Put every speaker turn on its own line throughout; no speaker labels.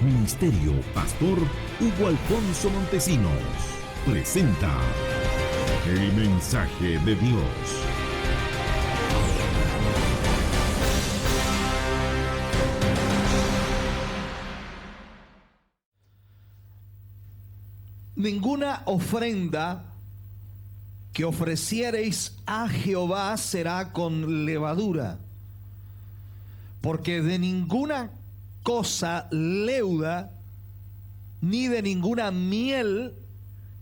Ministerio Pastor Hugo Alfonso Montesinos presenta el mensaje de Dios.
Ninguna ofrenda que ofreciereis a Jehová será con levadura, porque de ninguna cosa leuda ni de ninguna miel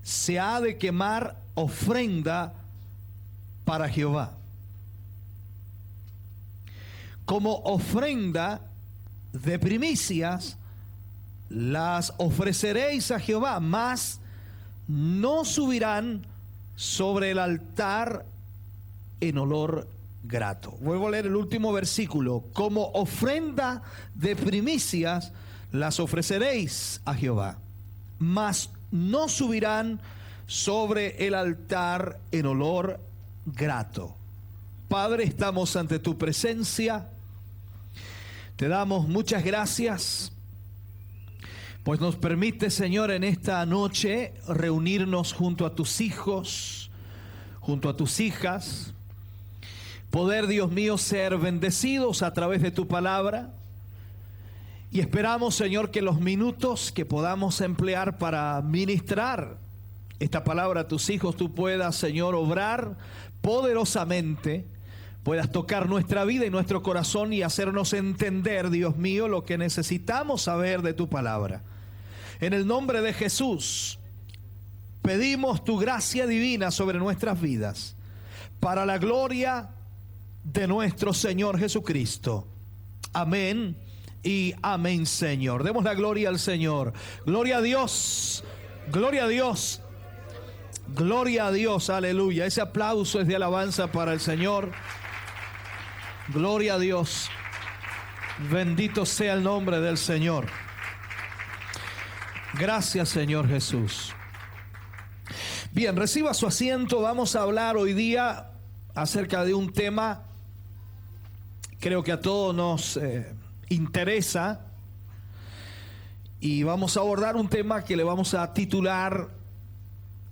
se ha de quemar ofrenda para Jehová. Como ofrenda de primicias las ofreceréis a Jehová, mas no subirán sobre el altar en olor grato. Vuelvo a leer el último versículo. Como ofrenda de primicias las ofreceréis a Jehová, mas no subirán sobre el altar en olor grato. Padre, estamos ante tu presencia. Te damos muchas gracias, pues nos permite, Señor, en esta noche reunirnos junto a tus hijos, junto a tus hijas, poder, Dios mío, ser bendecidos a través de tu palabra. Y esperamos, Señor, que los minutos que podamos emplear para ministrar esta palabra a tus hijos, tú puedas, Señor, obrar poderosamente, puedas tocar nuestra vida y nuestro corazón y hacernos entender, Dios mío, lo que necesitamos saber de tu palabra. En el nombre de Jesús, pedimos tu gracia divina sobre nuestras vidas, para la gloria de nuestro Señor Jesucristo. Amén y amén, Señor. Demos la gloria al Señor. Gloria a Dios, gloria a Dios, gloria a Dios, aleluya. Ese aplauso es de alabanza para el Señor. Gloria a Dios. Bendito sea el nombre del Señor. Gracias, Señor Jesús. Bien, reciba su asiento. Vamos a hablar hoy día acerca de un tema, creo que a todos nos interesa, y vamos a abordar un tema que le vamos a titular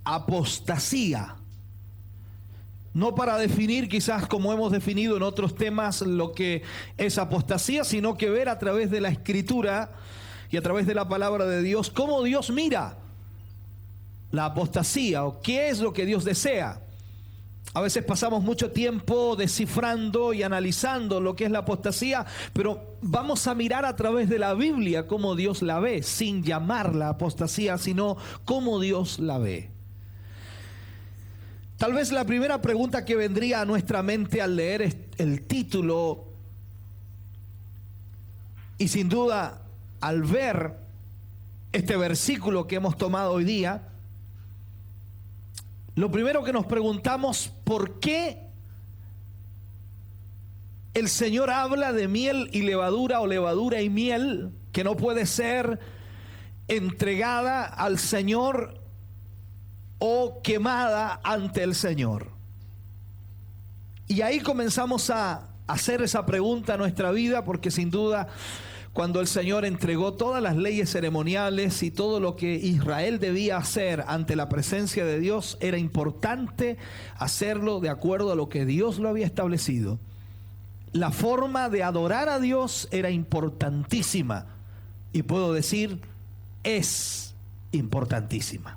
apostasía. No para definir, quizás como hemos definido en otros temas, lo que es apostasía, sino que ver a través de la Escritura y a través de la palabra de Dios cómo Dios mira la apostasía o qué es lo que Dios desea. A veces pasamos mucho tiempo descifrando y analizando lo que es la apostasía, pero vamos a mirar a través de la Biblia cómo Dios la ve, sin llamarla apostasía, sino cómo Dios la ve. Tal vez la primera pregunta que vendría a nuestra mente al leer el título, y sin duda al ver este versículo que hemos tomado hoy día, lo primero que nos preguntamos, ¿por qué el Señor habla de miel y levadura, o levadura y miel, que no puede ser entregada al Señor o quemada ante el Señor? Y ahí comenzamos a hacer esa pregunta a nuestra vida, porque sin duda, cuando el Señor entregó todas las leyes ceremoniales y todo lo que Israel debía hacer ante la presencia de Dios, era importante hacerlo de acuerdo a lo que Dios lo había establecido. La forma de adorar a Dios era importantísima, y puedo decir, es importantísima.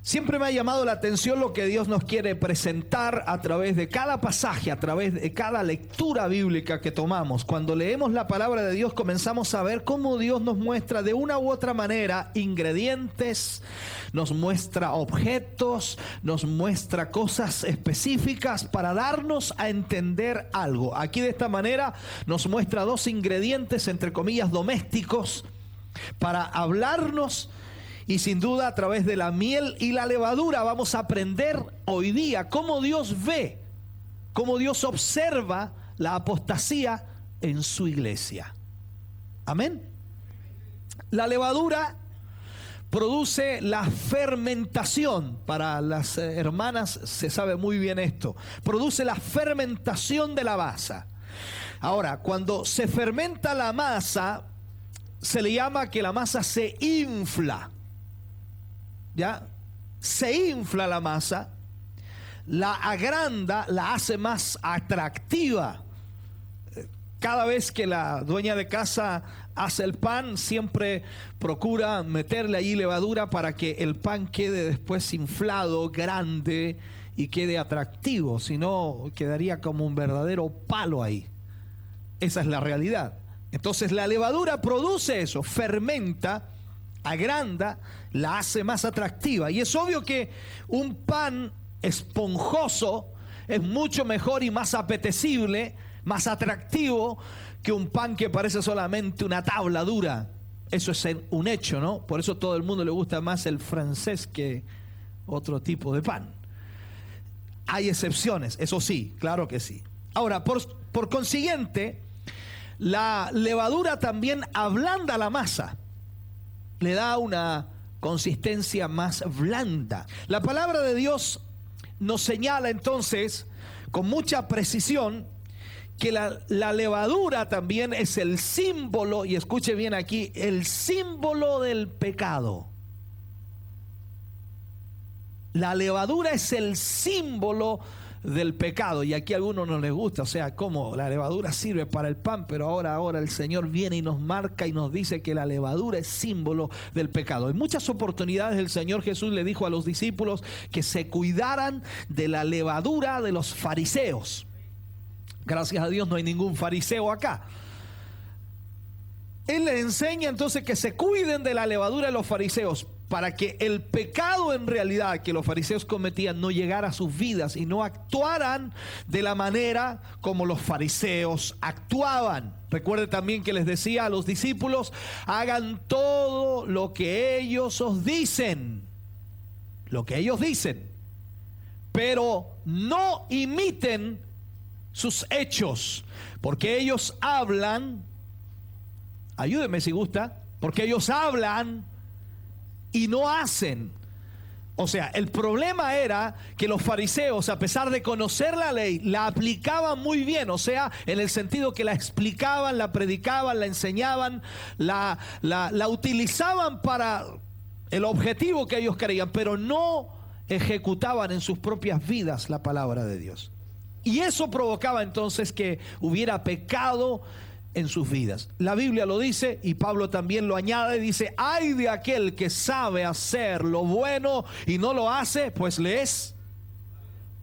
Siempre me ha llamado la atención lo que Dios nos quiere presentar a través de cada pasaje, a través de cada lectura bíblica que tomamos. Cuando leemos la palabra de Dios, comenzamos a ver cómo Dios nos muestra de una u otra manera ingredientes, nos muestra objetos, nos muestra cosas específicas para darnos a entender algo. Aquí de esta manera nos muestra dos ingredientes, entre comillas, domésticos, para hablarnos. Y sin duda, a través de la miel y la levadura vamos a aprender hoy día cómo Dios ve, cómo Dios observa la apostasía en su iglesia. Amén. La levadura produce la fermentación. Para las hermanas se sabe muy bien esto. Produce la fermentación de la masa. Ahora, cuando se fermenta la masa, se le llama que la masa se infla. ¿Ya? Se infla la masa, la agranda, la hace más atractiva. Cada vez que la dueña de casa hace el pan, siempre procura meterle allí levadura para que el pan quede después inflado, grande y quede atractivo. Si no, quedaría como un verdadero palo ahí. Esa es la realidad. Entonces la levadura produce eso, fermenta, agranda, la hace más atractiva. Y es obvio que un pan esponjoso es mucho mejor y más apetecible, más atractivo que un pan que parece solamente una tabla dura. Eso es un hecho, ¿no? Por eso a todo el mundo le gusta más el francés que otro tipo de pan. Hay excepciones, eso sí, claro que sí. Ahora, por consiguiente, la levadura también ablanda la masa, le da una consistencia más blanda. La palabra de Dios nos señala entonces con mucha precisión que la levadura también es el símbolo, y escuche bien aquí, el símbolo del pecado. La levadura es el símbolo del pecado, y aquí a algunos no les gusta, o sea, ¿cómo? La levadura sirve para el pan, pero ahora el Señor viene y nos marca y nos dice que la levadura es símbolo del pecado. En muchas oportunidades el Señor Jesús le dijo a los discípulos que se cuidaran de la levadura de los fariseos. Gracias a Dios no hay ningún fariseo acá. Él les enseña entonces que se cuiden de la levadura de los fariseos, para que el pecado en realidad que los fariseos cometían no llegara a sus vidas y no actuaran de la manera como los fariseos actuaban. Recuerde también que les decía a los discípulos: hagan todo lo que ellos os dicen, lo que ellos dicen, pero no imiten sus hechos, porque ellos hablan, ayúdenme si gusta, porque ellos hablan y no hacen. O sea, el problema era que los fariseos, a pesar de conocer la ley, la aplicaban muy bien. O sea, en el sentido que la explicaban, la predicaban, la enseñaban, la utilizaban para el objetivo que ellos querían, pero no ejecutaban en sus propias vidas la palabra de Dios. Y eso provocaba entonces que hubiera pecado en sus vidas. La Biblia lo dice y Pablo también lo añade, dice: ay de aquel que sabe hacer lo bueno y no lo hace, pues le es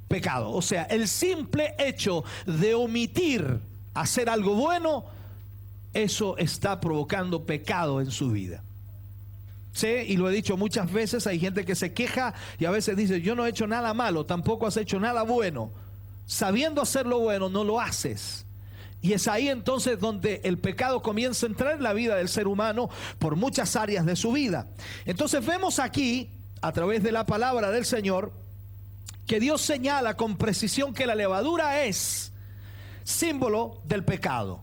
pecado. O sea, el simple hecho de omitir hacer algo bueno, eso está provocando pecado en su vida. Sí, y lo he dicho muchas veces, hay gente que se queja y a veces dice: yo no he hecho nada malo, tampoco has hecho nada bueno. Sabiendo hacer lo bueno, no lo haces. Y es ahí entonces donde el pecado comienza a entrar en la vida del ser humano por muchas áreas de su vida. Entonces vemos aquí, a través de la palabra del Señor, que Dios señala con precisión que la levadura es símbolo del pecado.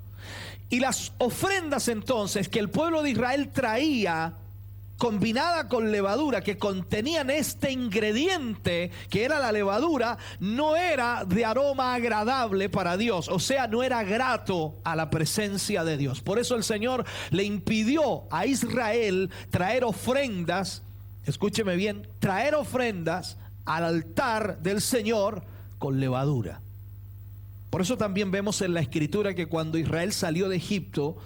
Y las ofrendas entonces que el pueblo de Israel traía, combinada con levadura, que contenían este ingrediente que era la levadura, no era de aroma agradable para Dios, o sea, no era grato a la presencia de Dios. Por eso el Señor le impidió a Israel traer ofrendas, escúcheme bien, traer ofrendas al altar del Señor con levadura. Por eso también vemos en la Escritura que cuando Israel salió de Egipto,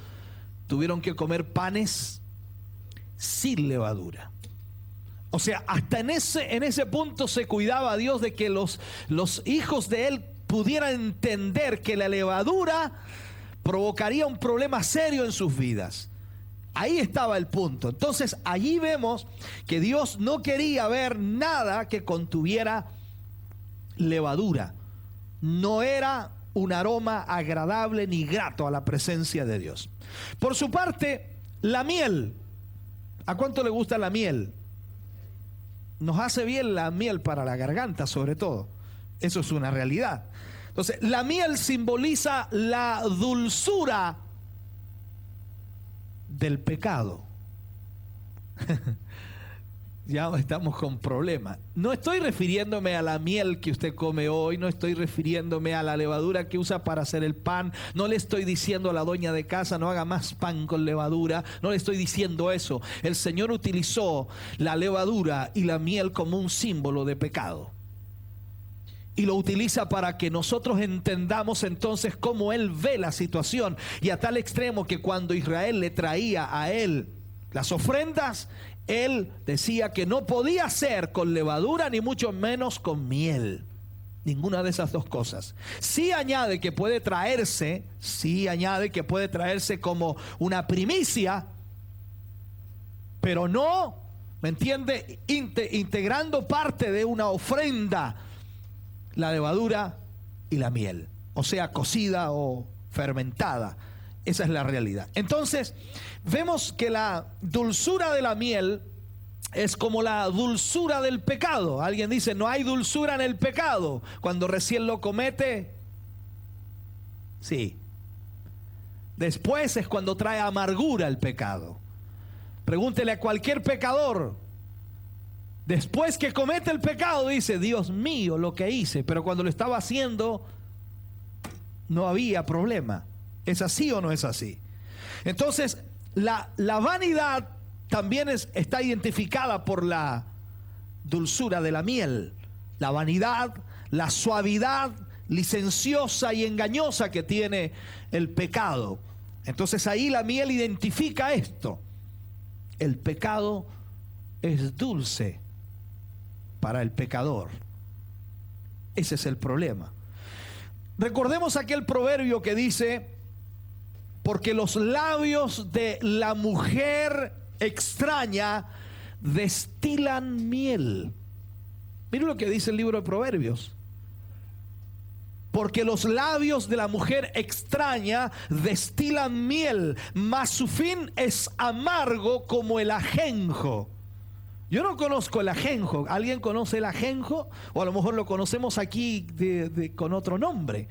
tuvieron que comer panes sin levadura. O sea, hasta en ese punto se cuidaba a Dios de que los hijos de él pudieran entender que la levadura provocaría un problema serio en sus vidas. Ahí estaba el punto. Entonces allí vemos que Dios no quería ver nada que contuviera levadura. No era un aroma agradable ni grato a la presencia de Dios. Por su parte, la miel. ¿A cuánto le gusta la miel? Nos hace bien la miel para la garganta, sobre todo. Eso es una realidad. Entonces, la miel simboliza la dulzura del pecado. ya estamos con problemas. No estoy refiriéndome a la miel que usted come hoy, no estoy refiriéndome a la levadura que usa para hacer el pan, no le estoy diciendo a la dueña de casa no haga más pan con levadura, no le estoy diciendo eso. El Señor utilizó la levadura y la miel como un símbolo de pecado. Y lo utiliza para que nosotros entendamos entonces cómo Él ve la situación. Y a tal extremo que cuando Israel le traía a Él las ofrendas, Él decía que no podía ser con levadura ni mucho menos con miel. Ninguna de esas dos cosas. Sí añade que puede traerse como una primicia, pero no, ¿me entiende? Integrando parte de una ofrenda la levadura y la miel, o sea, cocida o fermentada. Esa es la realidad. Entonces, vemos que la dulzura de la miel es como la dulzura del pecado. Alguien dice, no hay dulzura en el pecado. Cuando recién lo comete, sí. Después es cuando trae amargura el pecado. Pregúntele a cualquier pecador. Después que comete el pecado dice, Dios mío, lo que hice. Pero cuando lo estaba haciendo, no había problema. ¿Es así o no es así? Entonces, la vanidad también está identificada por la dulzura de la miel. La vanidad, la suavidad licenciosa y engañosa que tiene el pecado. Entonces ahí la miel identifica esto. El pecado es dulce para el pecador. Ese es el problema. Recordemos aquel proverbio que dice, porque los labios de la mujer extraña destilan miel. Miren lo que dice el libro de Proverbios. Porque los labios de la mujer extraña destilan miel, mas su fin es amargo como el ajenjo. Yo no conozco el ajenjo. ¿Alguien conoce el ajenjo? O a lo mejor lo conocemos aquí con otro nombre.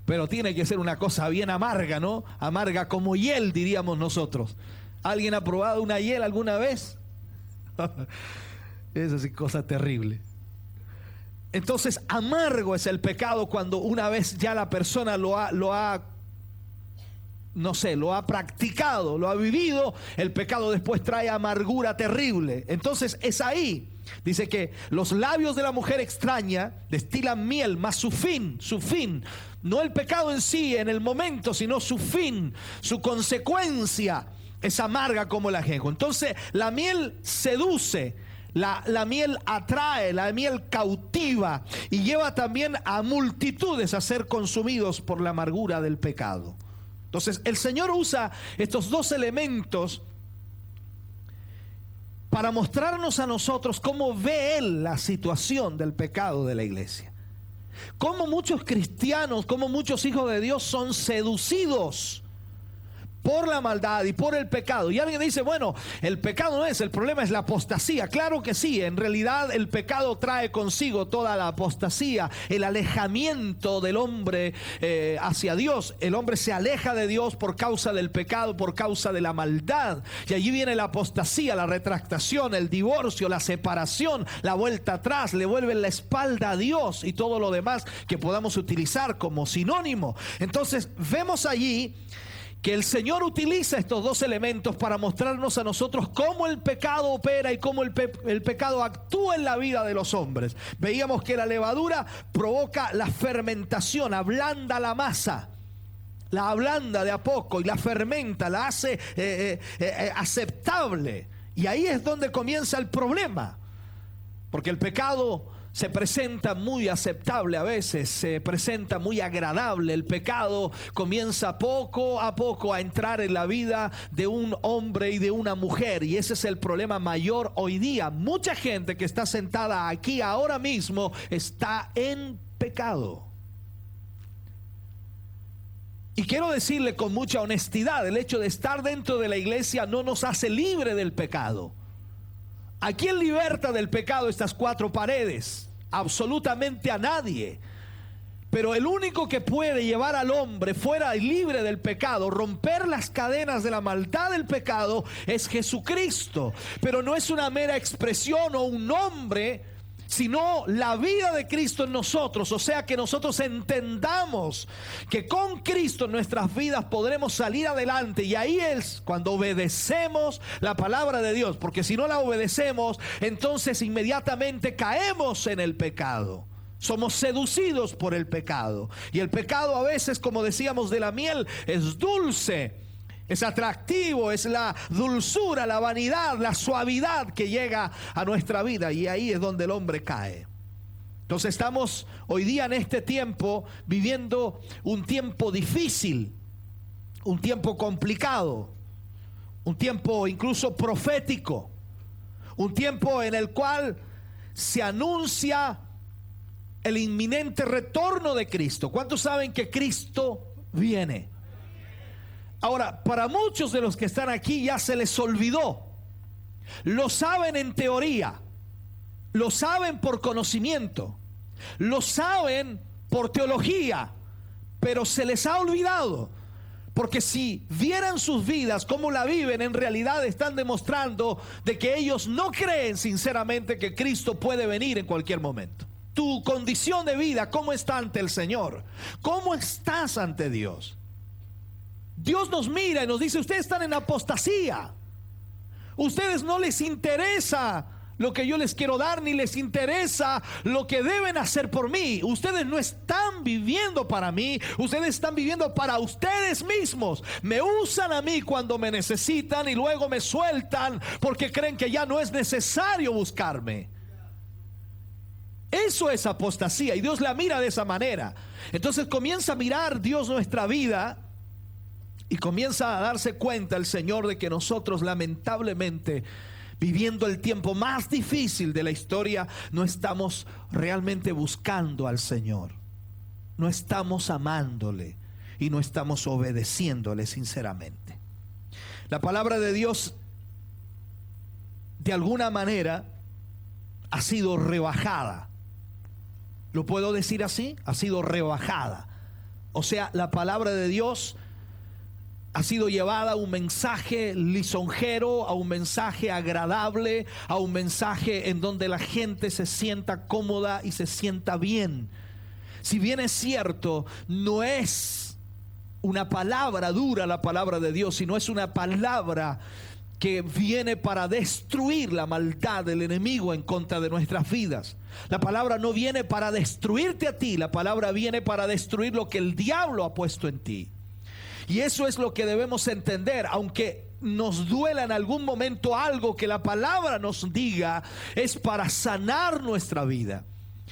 Pero tiene que ser una cosa bien amarga, ¿no? Amarga como hiel, diríamos nosotros. ¿Alguien ha probado una hiel alguna vez? Esa es cosa terrible. Entonces, amargo es el pecado cuando una vez ya la persona lo ha practicado, lo ha vivido. El pecado después trae amargura terrible. Entonces es ahí. Dice que los labios de la mujer extraña destilan miel, mas su fin, no el pecado en sí, en el momento, sino su fin, su consecuencia es amarga como el ajenjo. Entonces la miel seduce, la miel atrae, la miel cautiva y lleva también a multitudes a ser consumidos por la amargura del pecado. Entonces el Señor usa estos dos elementos para mostrarnos a nosotros cómo ve Él la situación del pecado de la iglesia. Cómo muchos cristianos, cómo muchos hijos de Dios son seducidos por la maldad y por el pecado. Y alguien dice, bueno, el pecado no es, el problema es la apostasía. Claro que sí, en realidad el pecado trae consigo toda la apostasía, el alejamiento del hombre hacia Dios. El hombre se aleja de Dios por causa del pecado, por causa de la maldad. Y allí viene la apostasía, la retractación, el divorcio, la separación, la vuelta atrás, le vuelven la espalda a Dios y todo lo demás que podamos utilizar como sinónimo. Entonces vemos allí que el Señor utiliza estos dos elementos para mostrarnos a nosotros cómo el pecado opera y cómo el pecado actúa en la vida de los hombres. Veíamos que la levadura provoca la fermentación, ablanda la masa, la ablanda de a poco y la fermenta, la hace aceptable. Y ahí es donde comienza el problema, porque el pecado se presenta muy aceptable a veces, se presenta muy agradable. El pecado comienza poco a poco a entrar en la vida de un hombre y de una mujer, y ese es el problema mayor hoy día. Mucha gente que está sentada aquí ahora mismo está en pecado. Y quiero decirle con mucha honestidad, el hecho de estar dentro de la iglesia no nos hace libre del pecado. ¿A quién liberta del pecado estas cuatro paredes? Absolutamente a nadie. Pero el único que puede llevar al hombre fuera y libre del pecado, romper las cadenas de la maldad del pecado, es Jesucristo. Pero no es una mera expresión o un nombre, sino la vida de Cristo en nosotros. O sea, que nosotros entendamos que con Cristo en nuestras vidas podremos salir adelante. Y ahí es cuando obedecemos la palabra de Dios. Porque si no la obedecemos, entonces inmediatamente caemos en el pecado. Somos seducidos por el pecado. Y el pecado a veces, como decíamos de la miel, es dulce, es atractivo, es la dulzura, la vanidad, la suavidad que llega a nuestra vida. Y ahí es donde el hombre cae. Entonces estamos hoy día en este tiempo viviendo un tiempo difícil, un tiempo complicado, un tiempo incluso profético, un tiempo en el cual se anuncia el inminente retorno de Cristo. ¿Cuántos saben que Cristo viene? Ahora, para muchos de los que están aquí ya se les olvidó. Lo saben en teoría, lo saben por conocimiento, lo saben por teología, pero se les ha olvidado. Porque si vieran sus vidas, cómo la viven, en realidad están demostrando de que ellos no creen sinceramente que Cristo puede venir en cualquier momento. Tu condición de vida, ¿cómo está ante el Señor? ¿Cómo estás ante Dios? Dios nos mira y nos dice: ustedes están en apostasía. Ustedes no les interesa lo que yo les quiero dar, ni les interesa lo que deben hacer por mí. Ustedes no están viviendo para mí, ustedes están viviendo para ustedes mismos. Me usan a mí cuando me necesitan y luego me sueltan porque creen que ya no es necesario buscarme. Eso es apostasía, y Dios la mira de esa manera. Entonces comienza a mirar Dios nuestra vida y comienza a darse cuenta el Señor de que nosotros, lamentablemente, viviendo el tiempo más difícil de la historia, no estamos realmente buscando al Señor, no estamos amándole y no estamos obedeciéndole sinceramente. La palabra de Dios, de alguna manera, ha sido rebajada. ¿Lo puedo decir así? Ha sido rebajada. O sea, la palabra de Dios ha sido llevada a un mensaje lisonjero, a un mensaje agradable, a un mensaje en donde la gente se sienta cómoda y se sienta bien. Si bien es cierto, no es una palabra dura la palabra de Dios, sino es una palabra que viene para destruir la maldad del enemigo en contra de nuestras vidas. La palabra no viene para destruirte a ti, la palabra viene para destruir lo que el diablo ha puesto en ti. Y eso es lo que debemos entender, aunque nos duela en algún momento algo que la palabra nos diga, es para sanar nuestra vida.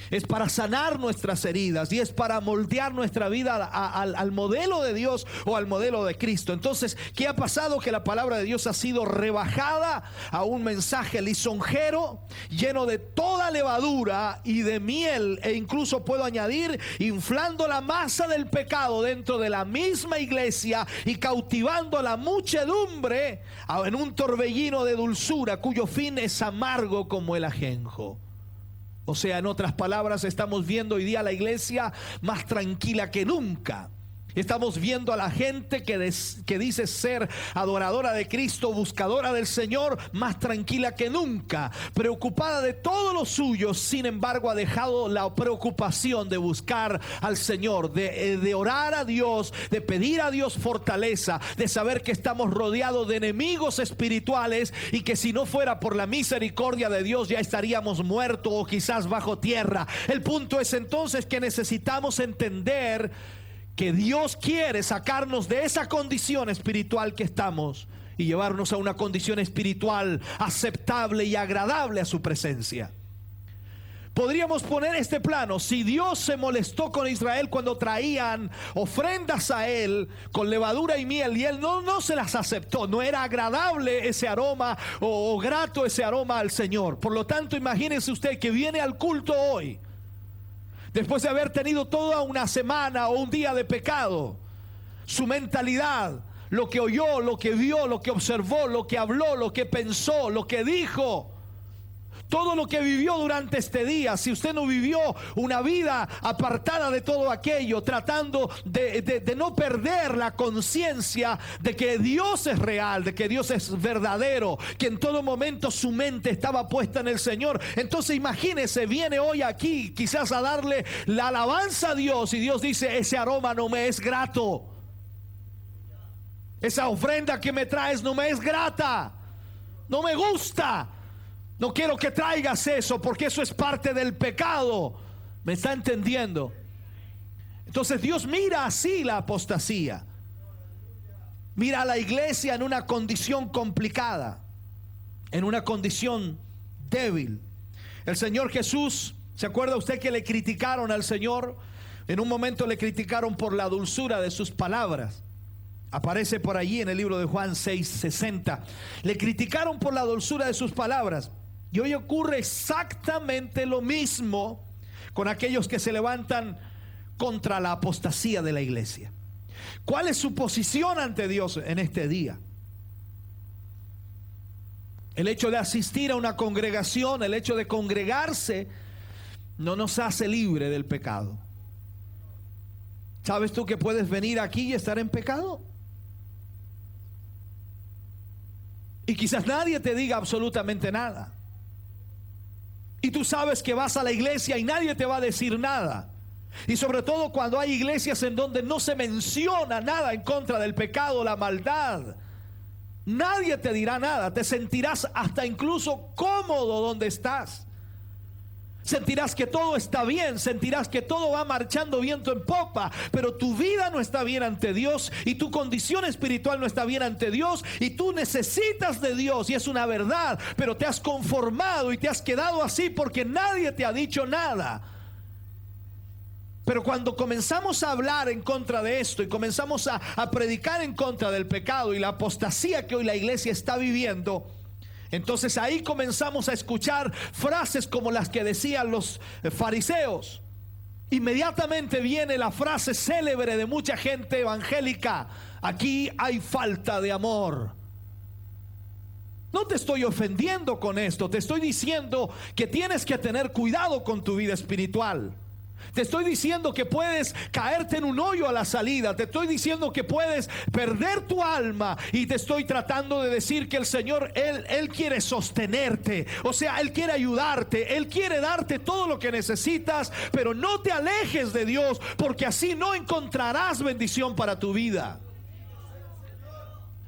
Es para sanar nuestras heridas y es para moldear nuestra vida al modelo de Dios o al modelo de Cristo. Entonces, ¿qué ha pasado? Que la palabra de Dios ha sido rebajada a un mensaje lisonjero, lleno de toda levadura y de miel, e incluso puedo añadir, inflando la masa del pecado dentro de la misma iglesia y cautivando a la muchedumbre en un torbellino de dulzura cuyo fin es amargo como el ajenjo. O sea, en otras palabras, estamos viendo hoy día a la iglesia más tranquila que nunca. Estamos viendo a la gente que dice ser adoradora de Cristo, buscadora del Señor, más tranquila que nunca, preocupada de todo lo suyo. Sin embargo, ha dejado la preocupación de buscar al Señor, de orar a Dios, de pedir a Dios fortaleza, de saber que estamos rodeados de enemigos espirituales y que si no fuera por la misericordia de Dios ya estaríamos muertos o quizás bajo tierra. El punto es entonces que necesitamos entender que Dios quiere sacarnos de esa condición espiritual que estamos y llevarnos a una condición espiritual aceptable y agradable a su presencia. Podríamos poner este plano: si Dios se molestó con Israel cuando traían ofrendas a Él con levadura y miel y Él no se las aceptó, no era agradable ese aroma o grato ese aroma al Señor. Por lo tanto, imagínense usted que viene al culto hoy, después de haber tenido toda una semana o un día de pecado, su mentalidad, lo que oyó, lo que vio, lo que observó, lo que habló, lo que pensó, lo que dijo, todo lo que vivió durante este día, si usted no vivió una vida apartada de todo aquello, tratando de no perder la conciencia de que Dios es real, de que Dios es verdadero, que en todo momento su mente estaba puesta en el Señor, entonces imagínese, viene hoy aquí quizás a darle la alabanza a Dios y Dios dice: ese aroma no me es grato, esa ofrenda que me traes no me es grata, no me gusta. No quiero que traigas eso porque eso es parte del pecado. ¿Me está entendiendo? Entonces Dios mira así la apostasía. Mira a la iglesia en una condición complicada, en una condición débil. El Señor Jesús, ¿se acuerda usted que le criticaron al Señor? En un momento le criticaron por la dulzura de sus palabras. Aparece por allí en el libro de Juan 6:60. Le criticaron por la dulzura de sus palabras. Y hoy ocurre exactamente lo mismo con aquellos que se levantan contra la apostasía de la iglesia. ¿Cuál es su posición ante Dios en este día? El hecho de asistir a una congregación, el hecho de congregarse, no nos hace libre del pecado. ¿Sabes tú que puedes venir aquí y estar en pecado? Y quizás nadie te diga absolutamente nada. Y tú sabes que vas a la iglesia y nadie te va a decir nada. Y sobre todo cuando hay iglesias en donde no se menciona nada en contra del pecado, la maldad. Nadie te dirá nada. Te sentirás hasta incluso cómodo donde estás. Sentirás que todo está bien, sentirás que todo va marchando viento en popa, pero tu vida no está bien ante Dios y tu condición espiritual no está bien ante Dios y tú necesitas de Dios y es una verdad, pero te has conformado y te has quedado así porque nadie te ha dicho nada. Pero cuando comenzamos a hablar en contra de esto y comenzamos a predicar en contra del pecado y la apostasía que hoy la iglesia está viviendo, entonces ahí comenzamos a escuchar frases como las que decían los fariseos. Inmediatamente viene la frase célebre de mucha gente evangélica: aquí hay falta de amor. No te estoy ofendiendo con esto, te estoy diciendo que tienes que tener cuidado con tu vida espiritual. Te estoy diciendo que puedes caerte en un hoyo a la salida. Te estoy diciendo que puedes perder tu alma. Y te estoy tratando de decir que el Señor, Él quiere sostenerte. O sea, Él quiere ayudarte. Él quiere darte todo lo que necesitas. Pero no te alejes de Dios, porque así no encontrarás bendición para tu vida.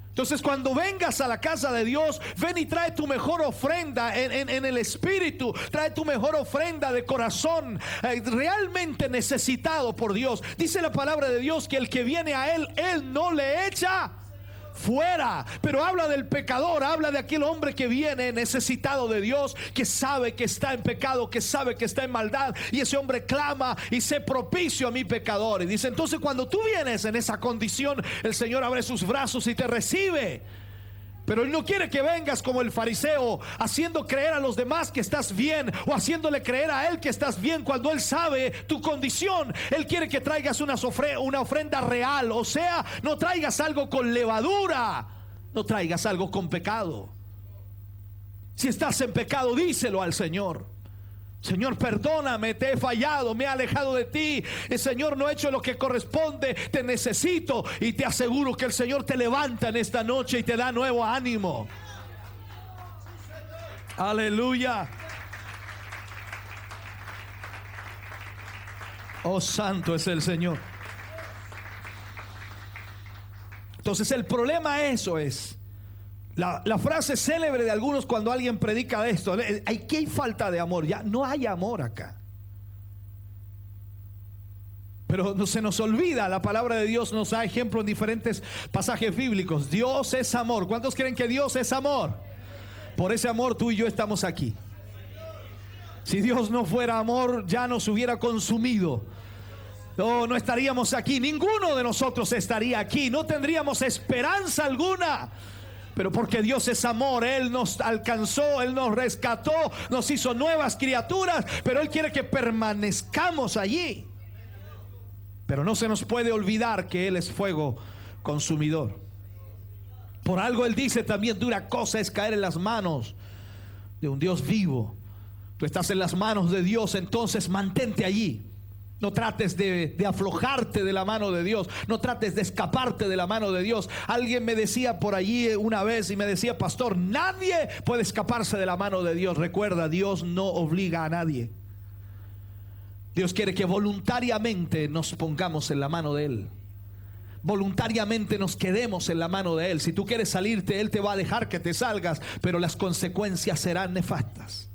Entonces cuando vengas a la casa de Dios, ven y trae tu mejor ofrenda en el espíritu. Trae tu mejor ofrenda de corazón, realmente necesitado por Dios. Dice la palabra de Dios que el que viene a Él, Él no le echa fuera. Pero habla del pecador, habla de aquel hombre que viene necesitado de Dios, que sabe que está en pecado, que sabe que está en maldad, y ese hombre clama y sé propicio a mi pecador. Y dice, entonces cuando tú vienes en esa condición, el Señor abre sus brazos y te recibe. Pero Él no quiere que vengas como el fariseo, haciendo creer a los demás que estás bien, o haciéndole creer a Él que estás bien cuando Él sabe tu condición. Él quiere que traigas una ofrenda real. O sea, no traigas algo con levadura, no traigas algo con pecado. Si estás en pecado, díselo al Señor. Señor, perdóname, te he fallado, me he alejado de ti. El Señor, no he hecho lo que corresponde, te necesito. Y te aseguro que el Señor te levanta en esta noche y te da nuevo ánimo. Aleluya. Oh, santo es el Señor. Entonces el problema eso es. La frase célebre de algunos cuando alguien predica de esto: aquí hay falta de amor. Ya no hay amor acá. Pero no se nos olvida, la palabra de Dios nos da ejemplo en diferentes pasajes bíblicos. Dios es amor. ¿Cuántos creen que Dios es amor? Por ese amor tú y yo estamos aquí. Si Dios no fuera amor, ya nos hubiera consumido. No estaríamos aquí. Ninguno de nosotros estaría aquí. No tendríamos esperanza alguna. Pero porque Dios es amor, Él nos alcanzó, Él nos rescató, nos hizo nuevas criaturas, pero Él quiere que permanezcamos allí. Pero no se nos puede olvidar que Él es fuego consumidor. Por algo Él dice también: dura cosa es caer en las manos de un Dios vivo. Tú estás en las manos de Dios, entonces mantente allí. No trates de aflojarte de la mano de Dios. No trates de escaparte de la mano de Dios. Alguien me decía por allí una vez y me decía: pastor, nadie puede escaparse de la mano de Dios. Recuerda, Dios no obliga a nadie. Dios quiere que voluntariamente nos pongamos en la mano de Él. Voluntariamente nos quedemos en la mano de Él. Si tú quieres salirte, Él te va a dejar que te salgas, pero las consecuencias serán nefastas.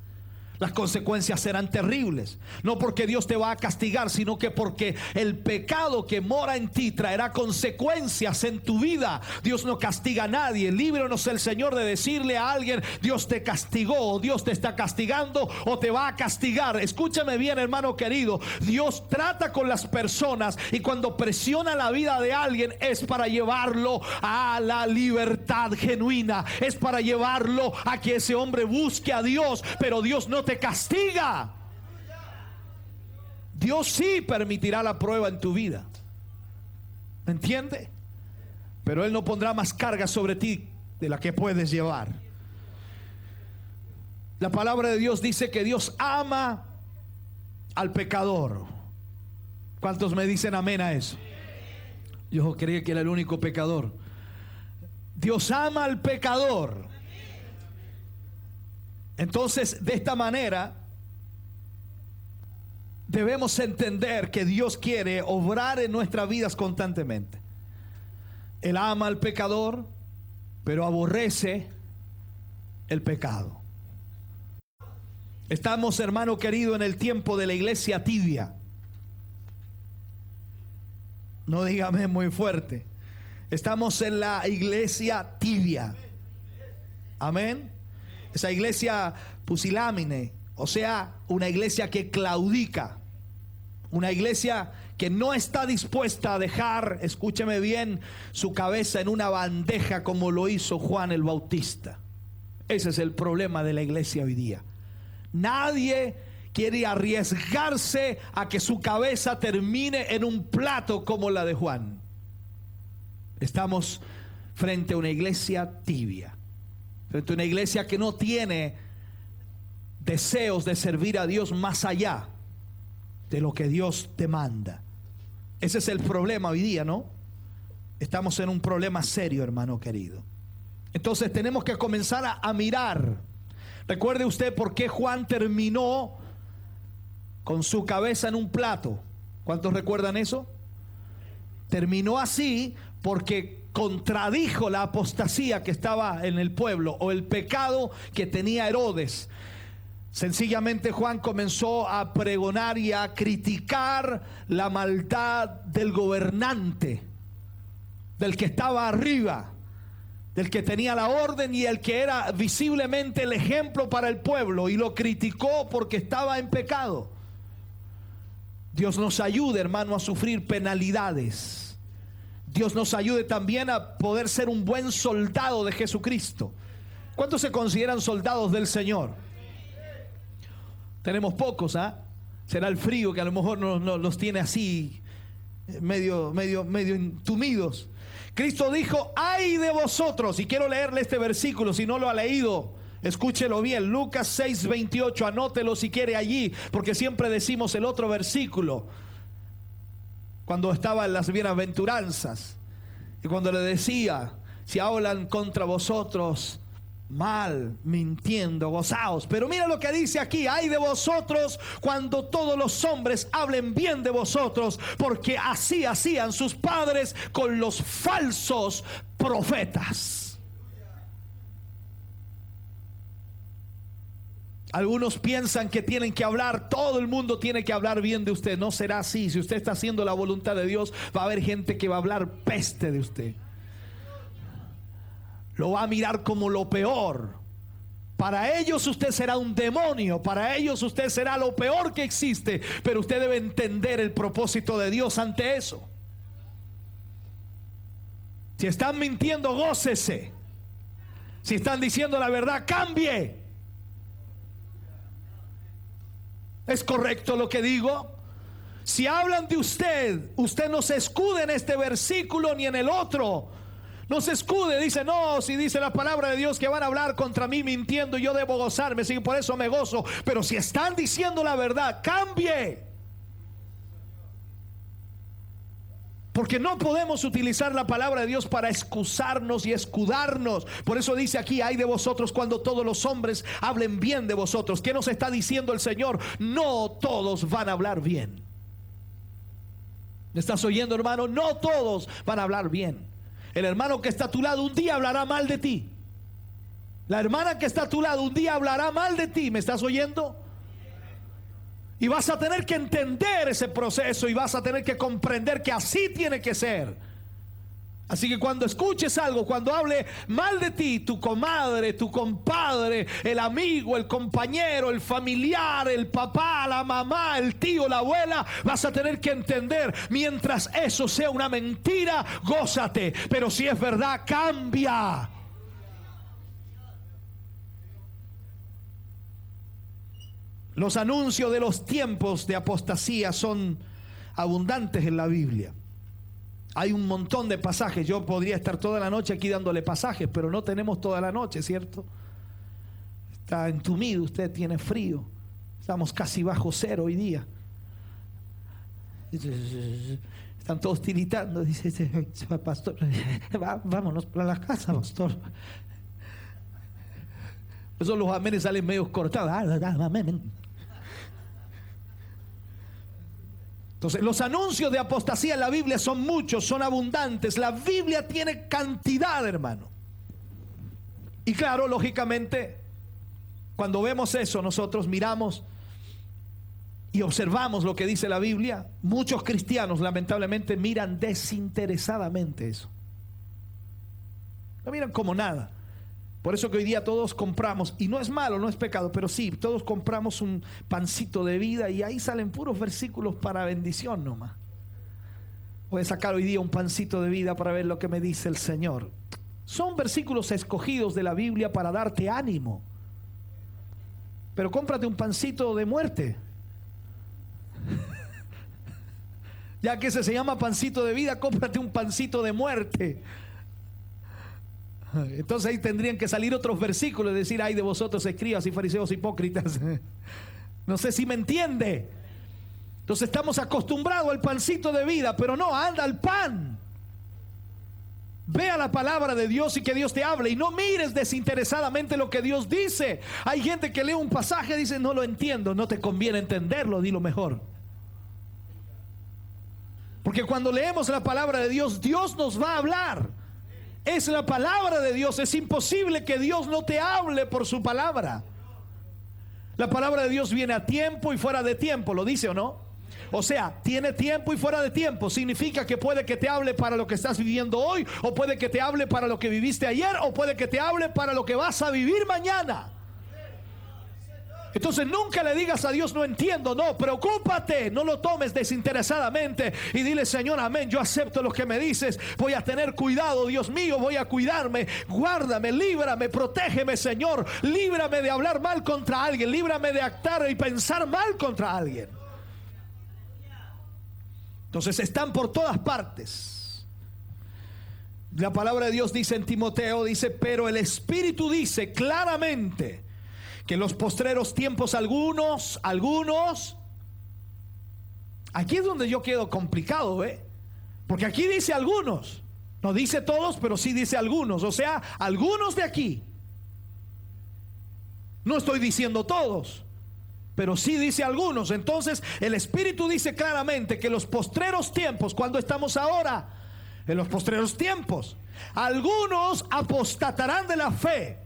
Las consecuencias serán terribles. No porque Dios te va a castigar, sino que porque el pecado que mora en ti traerá consecuencias en tu vida. Dios no castiga a nadie. Líbranos el Señor de decirle a alguien: Dios te castigó, o Dios te está castigando, o te va a castigar. Escúchame bien, hermano querido. Dios trata con las personas, y cuando presiona la vida de alguien es para llevarlo a la libertad genuina. Es para llevarlo a que ese hombre busque a Dios. Pero Dios no te castiga. Dios sí permitirá la prueba en tu vida, ¿me entiende? Pero Él no pondrá más carga sobre ti de la que puedes llevar. La palabra de Dios dice que Dios ama al pecador. ¿Cuántos me dicen amén a eso? Yo creía que era el único pecador. Dios ama al pecador. Entonces, de esta manera debemos entender que Dios quiere obrar en nuestras vidas constantemente. Él ama al pecador, pero aborrece el pecado. Estamos, hermano querido, en el tiempo de la iglesia tibia. No dígame muy fuerte. Estamos en la iglesia tibia. Amén. Esa iglesia pusilámine, o sea, una iglesia que claudica, una iglesia que no está dispuesta a dejar, escúcheme bien, su cabeza en una bandeja como lo hizo Juan el Bautista. Ese es el problema de la iglesia hoy día. Nadie quiere arriesgarse a que su cabeza termine en un plato como la de Juan. Estamos frente a una iglesia tibia, frente a una iglesia que no tiene deseos de servir a Dios más allá de lo que Dios te manda. Ese es el problema hoy día, ¿no? Estamos en un problema serio, hermano querido. Entonces tenemos que comenzar a mirar. Recuerde usted por qué Juan terminó con su cabeza en un plato. ¿Cuántos recuerdan eso? Terminó así porque contradijo la apostasía que estaba en el pueblo, o el pecado que tenía Herodes. Sencillamente Juan comenzó a pregonar y a criticar la maldad del gobernante, del que estaba arriba, del que tenía la orden y el que era visiblemente el ejemplo para el pueblo, y lo criticó porque estaba en pecado. Dios nos ayude, hermano, a sufrir penalidades. Dios nos ayude también a poder ser un buen soldado de Jesucristo. ¿Cuántos se consideran soldados del Señor? Tenemos pocos, ¿ah? Será el frío que a lo mejor nos tiene así, medio entumidos. Cristo dijo: ay de vosotros, y quiero leerle este versículo, si no lo ha leído, escúchelo bien, Lucas 6:28, anótelo si quiere allí, porque siempre decimos el otro versículo cuando estaba en las bienaventuranzas, y cuando le decía: si hablan contra vosotros mal, mintiendo, gozaos. Pero mira lo que dice aquí: ay de vosotros cuando todos los hombres hablen bien de vosotros, porque así hacían sus padres con los falsos profetas. Algunos piensan que tienen que hablar, todo el mundo tiene que hablar bien de usted. No será así. Si usted está haciendo la voluntad de Dios, va a haber gente que va a hablar peste de usted. Lo va a mirar como lo peor. Para ellos usted será un demonio, para ellos usted será lo peor que existe, pero usted debe entender el propósito de Dios ante eso. Si están mintiendo, gócese. Si están diciendo la verdad, cambie. ¿Es correcto lo que digo? Si hablan de usted, usted no se escude en este versículo ni en el otro. No se escude, dice, no, si dice la palabra de Dios que van a hablar contra mí mintiendo, yo debo gozarme, sí, por eso me gozo. Pero si están diciendo la verdad, cambie. Porque no podemos utilizar la palabra de Dios para excusarnos y escudarnos. Por eso dice aquí, ay de vosotros cuando todos los hombres hablen bien de vosotros. ¿Qué nos está diciendo el Señor? No todos van a hablar bien. ¿Me estás oyendo, hermano? No todos van a hablar bien. El hermano que está a tu lado un día hablará mal de ti. La hermana que está a tu lado un día hablará mal de ti. ¿Me estás oyendo? Y vas a tener que entender ese proceso y vas a tener que comprender que así tiene que ser. Así que cuando escuches algo, cuando hable mal de ti, tu comadre, tu compadre, el amigo, el compañero, el familiar, el papá, la mamá, el tío, la abuela, vas a tener que entender, mientras eso sea una mentira, gózate, pero si es verdad, cambia. Los anuncios de los tiempos de apostasía son abundantes en la Biblia. Hay un montón de pasajes. Yo podría estar toda la noche aquí dándole pasajes, pero no tenemos toda la noche, ¿cierto? Está entumido, usted tiene frío. Estamos casi bajo cero hoy día. Están todos tiritando. Dice, pastor, vámonos para la casa, pastor. Esos los amenes salen medio cortados. Amén. Entonces, los anuncios de apostasía en la Biblia son muchos, son abundantes. La Biblia tiene cantidad, hermano. Y claro, lógicamente, cuando vemos eso, nosotros miramos y observamos lo que dice la Biblia. Muchos cristianos, lamentablemente, miran desinteresadamente eso. No miran como nada. Por eso que hoy día todos compramos, y no es malo, no es pecado, pero sí, todos compramos un pancito de vida y ahí salen puros versículos para bendición nomás. Voy a sacar hoy día un pancito de vida para ver lo que me dice el Señor. Son versículos escogidos de la Biblia para darte ánimo. Pero cómprate un pancito de muerte. Ya que ese se llama pancito de vida, cómprate un pancito de muerte. Entonces ahí tendrían que salir otros versículos y decir, ay de vosotros escribas y fariseos hipócritas. No sé si me entiende. Entonces estamos acostumbrados al pancito de vida, pero no, anda al pan. Vea la palabra de Dios y que Dios te hable, y no mires desinteresadamente lo que Dios dice. Hay gente que lee un pasaje y dice, no lo entiendo. No te conviene entenderlo, dilo mejor. Porque cuando leemos la palabra de Dios, Dios nos va a hablar. Es la palabra de Dios. Es imposible que Dios no te hable por su palabra. La palabra de Dios viene a tiempo y fuera de tiempo, ¿lo dice o no? O sea, tiene tiempo y fuera de tiempo. Significa que puede que te hable para lo que estás viviendo hoy, o puede que te hable para lo que viviste ayer, o puede que te hable para lo que vas a vivir mañana. Entonces nunca le digas a Dios no entiendo, no, preocúpate, no lo tomes desinteresadamente y dile, Señor, amén, yo acepto lo que me dices, voy a tener cuidado, Dios mío, voy a cuidarme, guárdame, líbrame, protégeme, Señor, líbrame de hablar mal contra alguien, líbrame de actuar y pensar mal contra alguien. Entonces están por todas partes. La palabra de Dios dice en Timoteo, dice, pero el Espíritu dice claramente que en los postreros tiempos algunos, aquí es donde yo quedo complicado, porque aquí dice algunos, no dice todos, pero sí dice algunos, o sea, algunos de aquí. No estoy diciendo todos, pero sí dice algunos. Entonces el Espíritu dice claramente que en los postreros tiempos, ¿cuándo estamos ahora? En los postreros tiempos, algunos apostatarán de la fe.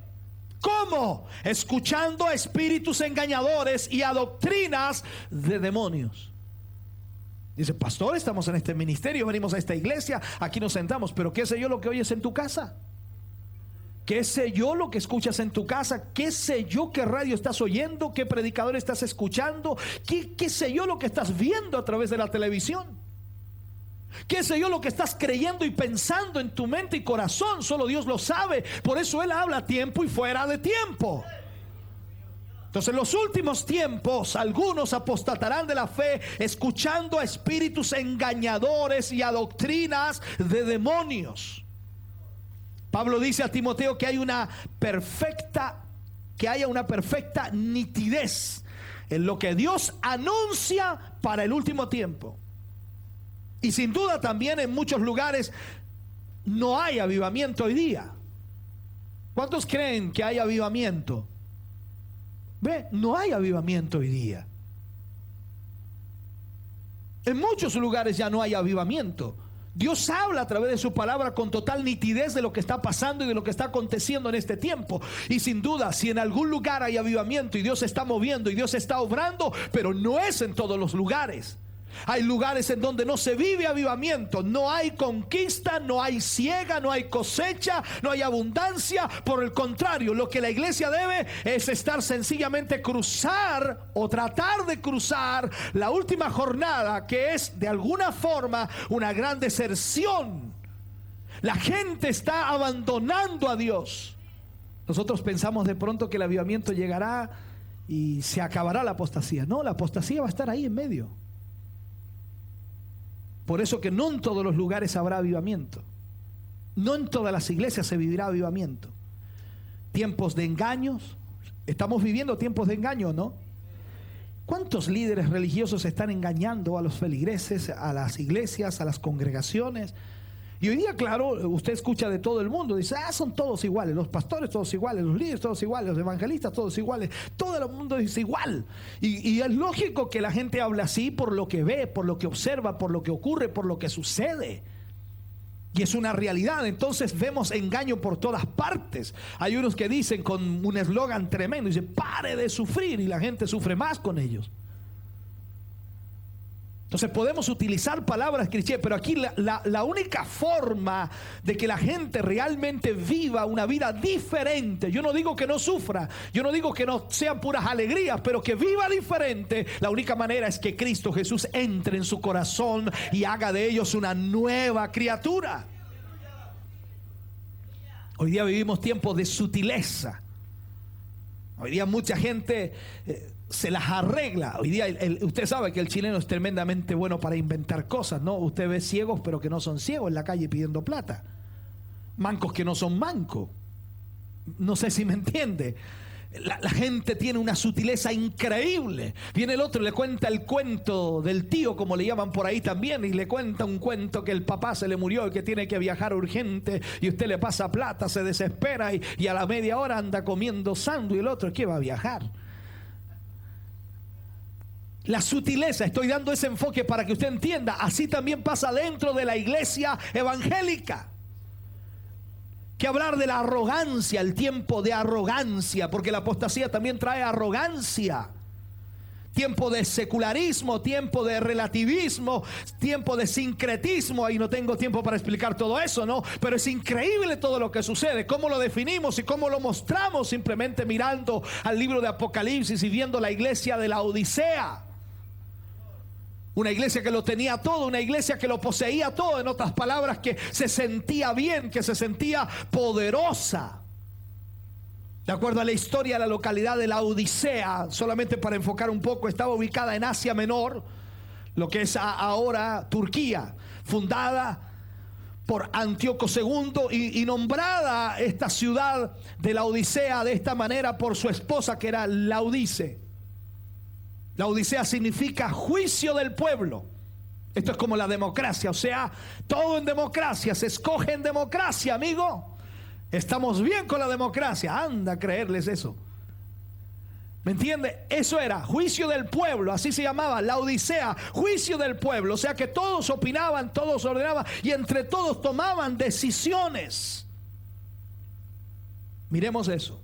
¿Cómo? Escuchando a espíritus engañadores y a doctrinas de demonios. Dice, pastor, estamos en este ministerio, venimos a esta iglesia, aquí nos sentamos, pero ¿qué sé yo lo que oyes en tu casa? ¿Qué sé yo lo que escuchas en tu casa? ¿Qué sé yo qué radio estás oyendo? ¿Qué predicador estás escuchando? ¿Qué sé yo lo que estás viendo a través de la televisión? ¿Qué sé yo lo que estás creyendo y pensando en tu mente y corazón? Solo Dios lo sabe. Por eso Él habla a tiempo y fuera de tiempo. Entonces en los últimos tiempos algunos apostatarán de la fe, escuchando a espíritus engañadores y a doctrinas de demonios. Pablo dice a Timoteo que haya una perfecta nitidez en lo que Dios anuncia para el último tiempo. Y sin duda también en muchos lugares no hay avivamiento hoy día. ¿Cuántos creen que hay avivamiento? ¿Ve? No hay avivamiento hoy día. En muchos lugares ya no hay avivamiento. Dios habla a través de su palabra con total nitidez de lo que está pasando y de lo que está aconteciendo en este tiempo. Y sin duda, si en algún lugar hay avivamiento y Dios se está moviendo y Dios está obrando, pero no es en todos los lugares. Hay lugares en donde no se vive avivamiento, no hay conquista, no hay siega, no hay cosecha, no hay abundancia. Por el contrario, lo que la iglesia debe es estar sencillamente cruzar o tratar de cruzar la última jornada, que es de alguna forma una gran deserción. La gente está abandonando a Dios. Nosotros pensamos de pronto que el avivamiento llegará y se acabará la apostasía. No, la apostasía va a estar ahí en medio. Por eso que no en todos los lugares habrá avivamiento. No en todas las iglesias se vivirá avivamiento. Tiempos de engaños. Estamos viviendo tiempos de engaño, ¿no? ¿Cuántos líderes religiosos están engañando a los feligreses, a las iglesias, a las congregaciones? Y hoy día, claro, usted escucha de todo el mundo. Dice, son todos iguales. Los pastores todos iguales, los líderes todos iguales, los evangelistas todos iguales. Todo el mundo dice igual. Y es lógico que la gente hable así por lo que ve, por lo que observa, por lo que ocurre, por lo que sucede. Y es una realidad. Entonces vemos engaño por todas partes. Hay unos que dicen con un eslogan tremendo, dice, pare de sufrir, y la gente sufre más con ellos. Entonces podemos utilizar palabras cliché, pero aquí la única forma de que la gente realmente viva una vida diferente, yo no digo que no sufra, yo no digo que no sean puras alegrías, pero que viva diferente, la única manera es que Cristo Jesús entre en su corazón y haga de ellos una nueva criatura. Hoy día vivimos tiempos de sutileza. Hoy día mucha gente se las arregla. Hoy día usted sabe que el chileno es tremendamente bueno para inventar cosas, ¿no? Usted ve ciegos pero que no son ciegos en la calle pidiendo plata, mancos que no son mancos. No sé si me entiende. La gente tiene una sutileza increíble. Viene el otro y le cuenta el cuento del tío, como le llaman por ahí también, y le cuenta un cuento que el papá se le murió y que tiene que viajar urgente, y usted le pasa plata, se desespera y a la media hora anda comiendo sándwich, y el otro, ¿qué va a viajar? La sutileza, estoy dando ese enfoque para que usted entienda. Así también pasa dentro de la iglesia evangélica. Que hablar de la arrogancia, el tiempo de arrogancia, porque la apostasía también trae arrogancia. Tiempo de secularismo, tiempo de relativismo, tiempo de sincretismo. Ahí no tengo tiempo para explicar todo eso, ¿no? Pero es increíble todo lo que sucede. Cómo lo definimos y cómo lo mostramos simplemente mirando al libro de Apocalipsis y viendo la iglesia de la Odisea. Una iglesia que lo tenía todo, una iglesia que lo poseía todo, en otras palabras, que se sentía bien, que se sentía poderosa. De acuerdo a la historia, la localidad de la Odisea, solamente para enfocar un poco, estaba ubicada en Asia Menor, lo que es ahora Turquía, fundada por Antíoco II y nombrada esta ciudad de la Odisea de esta manera por su esposa, que era Laodice. La Odisea significa juicio del pueblo. Esto es como la democracia, o sea, todo en democracia, se escoge en democracia, amigo. Estamos bien con la democracia, anda a creerles eso. ¿Me entiende? Eso era juicio del pueblo, así se llamaba la Odisea, juicio del pueblo. O sea que todos opinaban, todos ordenaban y entre todos tomaban decisiones. Miremos eso.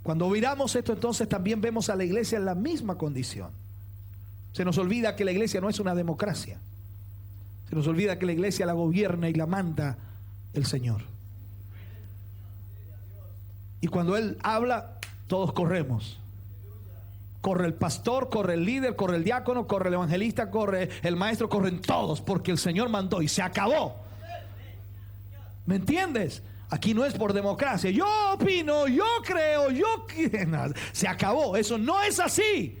Cuando miramos esto, entonces también vemos a la iglesia en la misma condición. Se nos olvida que la iglesia no es una democracia. Se nos olvida que la iglesia la gobierna y la manda el Señor. Y cuando Él habla, todos corremos. Corre el pastor, corre el líder, corre el diácono, corre el evangelista, corre el maestro, corren todos, porque el Señor mandó y se acabó. ¿Me entiendes? Aquí no es por democracia. Yo opino, yo creo, se acabó. Eso no es así.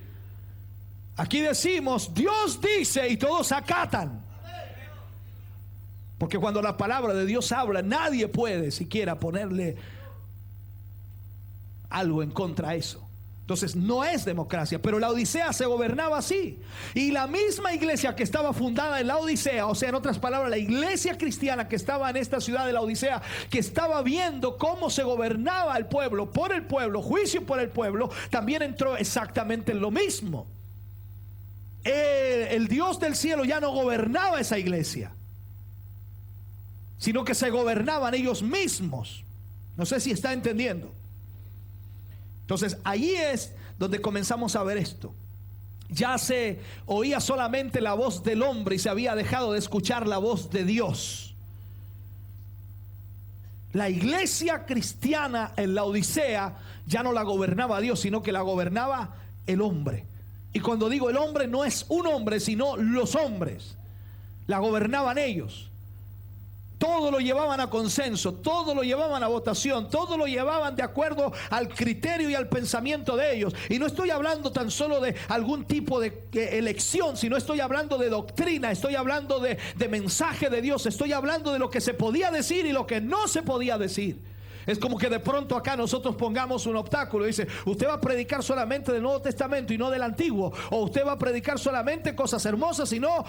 Aquí decimos, Dios dice y todos acatan. Porque cuando la palabra de Dios habla, nadie puede siquiera ponerle algo en contra de eso. Entonces no es democracia, pero la Odisea se gobernaba así. Y la misma iglesia que estaba fundada en la Odisea, o sea, en otras palabras, la iglesia cristiana que estaba en esta ciudad de la Odisea, que estaba viendo cómo se gobernaba el pueblo, por el pueblo, juicio por el pueblo, también entró exactamente en lo mismo. El Dios del cielo ya no gobernaba esa iglesia, sino que se gobernaban ellos mismos. No sé si está entendiendo. Entonces ahí es donde comenzamos a ver esto. Ya se oía solamente la voz del hombre y se había dejado de escuchar la voz de Dios. La iglesia cristiana en la Odisea ya no la gobernaba Dios, sino que la gobernaba el hombre. Y cuando digo el hombre, no es un hombre, sino los hombres. La gobernaban ellos. Todo lo llevaban a consenso, todo lo llevaban a votación, todo lo llevaban de acuerdo al criterio y al pensamiento de ellos. Y no estoy hablando tan solo de algún tipo de elección, sino estoy hablando de doctrina, estoy hablando de mensaje de Dios, estoy hablando de lo que se podía decir y lo que no se podía decir. Es como que de pronto acá nosotros pongamos un obstáculo. Dice, usted va a predicar solamente del Nuevo Testamento y no del Antiguo. O usted va a predicar solamente cosas hermosas y no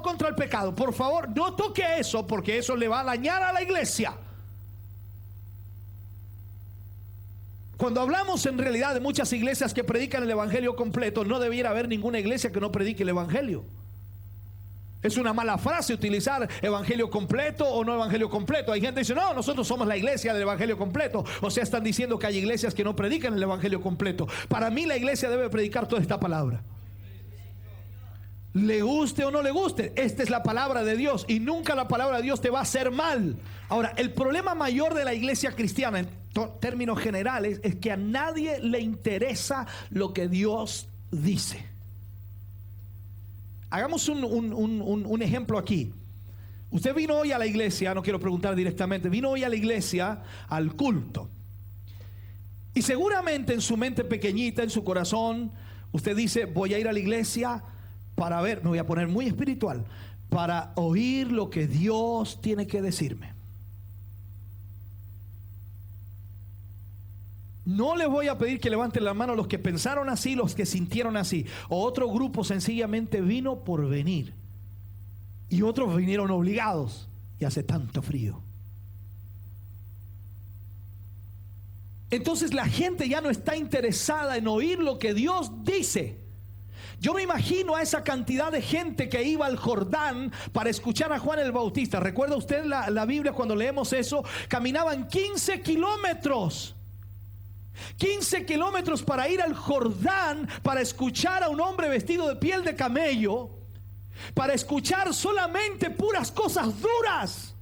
contra el pecado. Por favor, no toque eso, porque eso le va a dañar a la iglesia. Cuando hablamos en realidad de muchas iglesias que predican el evangelio completo, no debiera haber ninguna iglesia que no predique el evangelio. Es una mala frase utilizar evangelio completo o no evangelio completo. Hay gente que dice, no, nosotros somos la iglesia del evangelio completo. O sea, están diciendo que hay iglesias que no predican el evangelio completo. Para mí la iglesia debe predicar toda esta palabra. Le guste o no le guste, esta es la palabra de Dios. Y nunca la palabra de Dios te va a hacer mal. Ahora, el problema mayor de la iglesia cristiana, en términos generales, es que a nadie le interesa lo que Dios dice. Hagamos un ejemplo aquí. Usted vino hoy a la iglesia, no quiero preguntar directamente, vino hoy a la iglesia al culto. Y seguramente en su mente pequeñita, en su corazón, usted dice, voy a ir a la iglesia para ver, me voy a poner muy espiritual, para oír lo que Dios tiene que decirme. No les voy a pedir que levanten la mano los que pensaron así, los que sintieron así. O otro grupo sencillamente vino por venir. Y otros vinieron obligados. Y hace tanto frío. Entonces la gente ya no está interesada en oír lo que Dios dice. Yo me imagino a esa cantidad de gente que iba al Jordán para escuchar a Juan el Bautista. ¿Recuerda usted la Biblia cuando leemos eso? Caminaban 15 kilómetros. 15 kilómetros para ir al Jordán, para escuchar a un hombre vestido de piel de camello, para escuchar solamente puras cosas duras.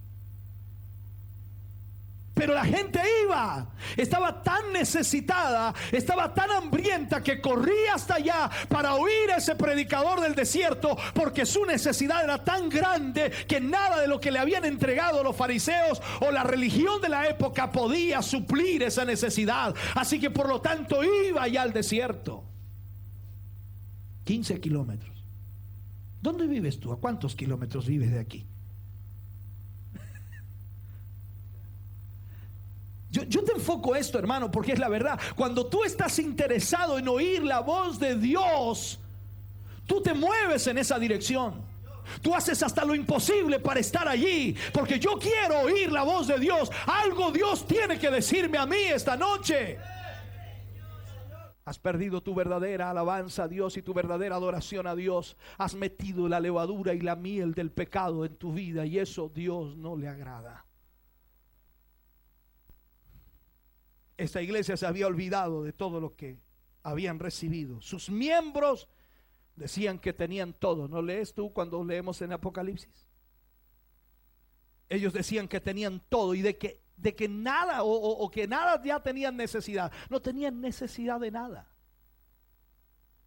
Pero la gente iba, estaba tan necesitada, estaba tan hambrienta que corría hasta allá para oír a ese predicador del desierto, porque su necesidad era tan grande que nada de lo que le habían entregado los fariseos o la religión de la época podía suplir esa necesidad. Así que por lo tanto iba allá al desierto. 15 kilómetros. ¿Dónde vives tú? ¿A cuántos kilómetros vives de aquí? Yo te enfoco esto, hermano, porque es la verdad. Cuando tú estás interesado en oír la voz de Dios, tú te mueves en esa dirección. Tú haces hasta lo imposible para estar allí, porque yo quiero oír la voz de Dios. Algo Dios tiene que decirme a mí esta noche. Has perdido tu verdadera alabanza a Dios y tu verdadera adoración a Dios. Has metido la levadura y la miel del pecado en tu vida, y eso Dios no le agrada. Esta iglesia se había olvidado de todo lo que habían recibido. Sus miembros decían que tenían todo. ¿No lees tú cuando leemos en Apocalipsis? Ellos decían que tenían todo y de que nada o que nada ya tenían necesidad. No tenían necesidad de nada.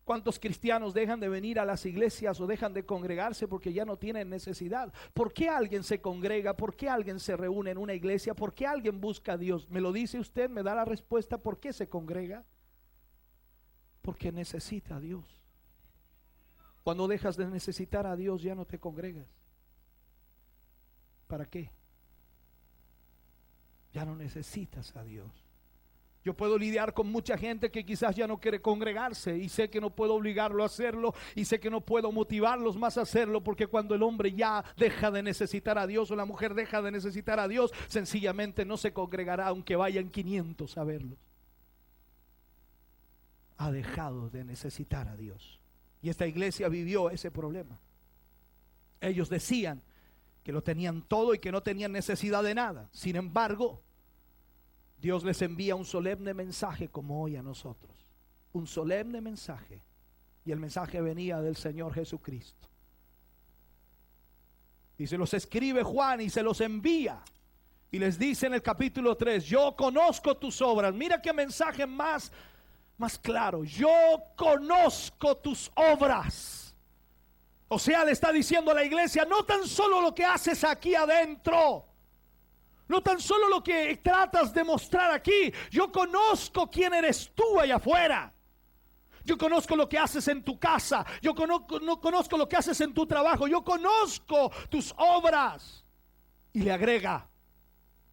¿Cuántos cristianos dejan de venir a las iglesias o dejan de congregarse porque ya no tienen necesidad? ¿Por qué alguien se congrega? ¿Por qué alguien se reúne en una iglesia? ¿Por qué alguien busca a Dios? ¿Me lo dice usted? ¿Me da la respuesta? ¿Por qué se congrega? Porque necesita a Dios. Cuando dejas de necesitar a Dios ya no te congregas. ¿Para qué? Ya no necesitas a Dios. Yo puedo lidiar con mucha gente que quizás ya no quiere congregarse, y sé que no puedo obligarlo a hacerlo, y sé que no puedo motivarlos más a hacerlo, porque cuando el hombre ya deja de necesitar a Dios, o la mujer deja de necesitar a Dios, sencillamente no se congregará aunque vayan 500 a verlos. Ha dejado de necesitar a Dios. Y esta iglesia vivió ese problema. Ellos decían que lo tenían todo y que no tenían necesidad de nada. Sin embargo, Dios les envía un solemne mensaje como hoy a nosotros. Un solemne mensaje. Y el mensaje venía del Señor Jesucristo. Y se los escribe Juan y se los envía. Y les dice en el capítulo 3, yo conozco tus obras. Mira qué mensaje más claro. Yo conozco tus obras. O sea, le está diciendo a la iglesia, no tan solo lo que haces aquí adentro, no tan solo lo que tratas de mostrar aquí. Yo conozco quién eres tú allá afuera. Yo conozco lo que haces en tu casa. Yo conozco lo que haces en tu trabajo. Yo conozco tus obras. Y le agrega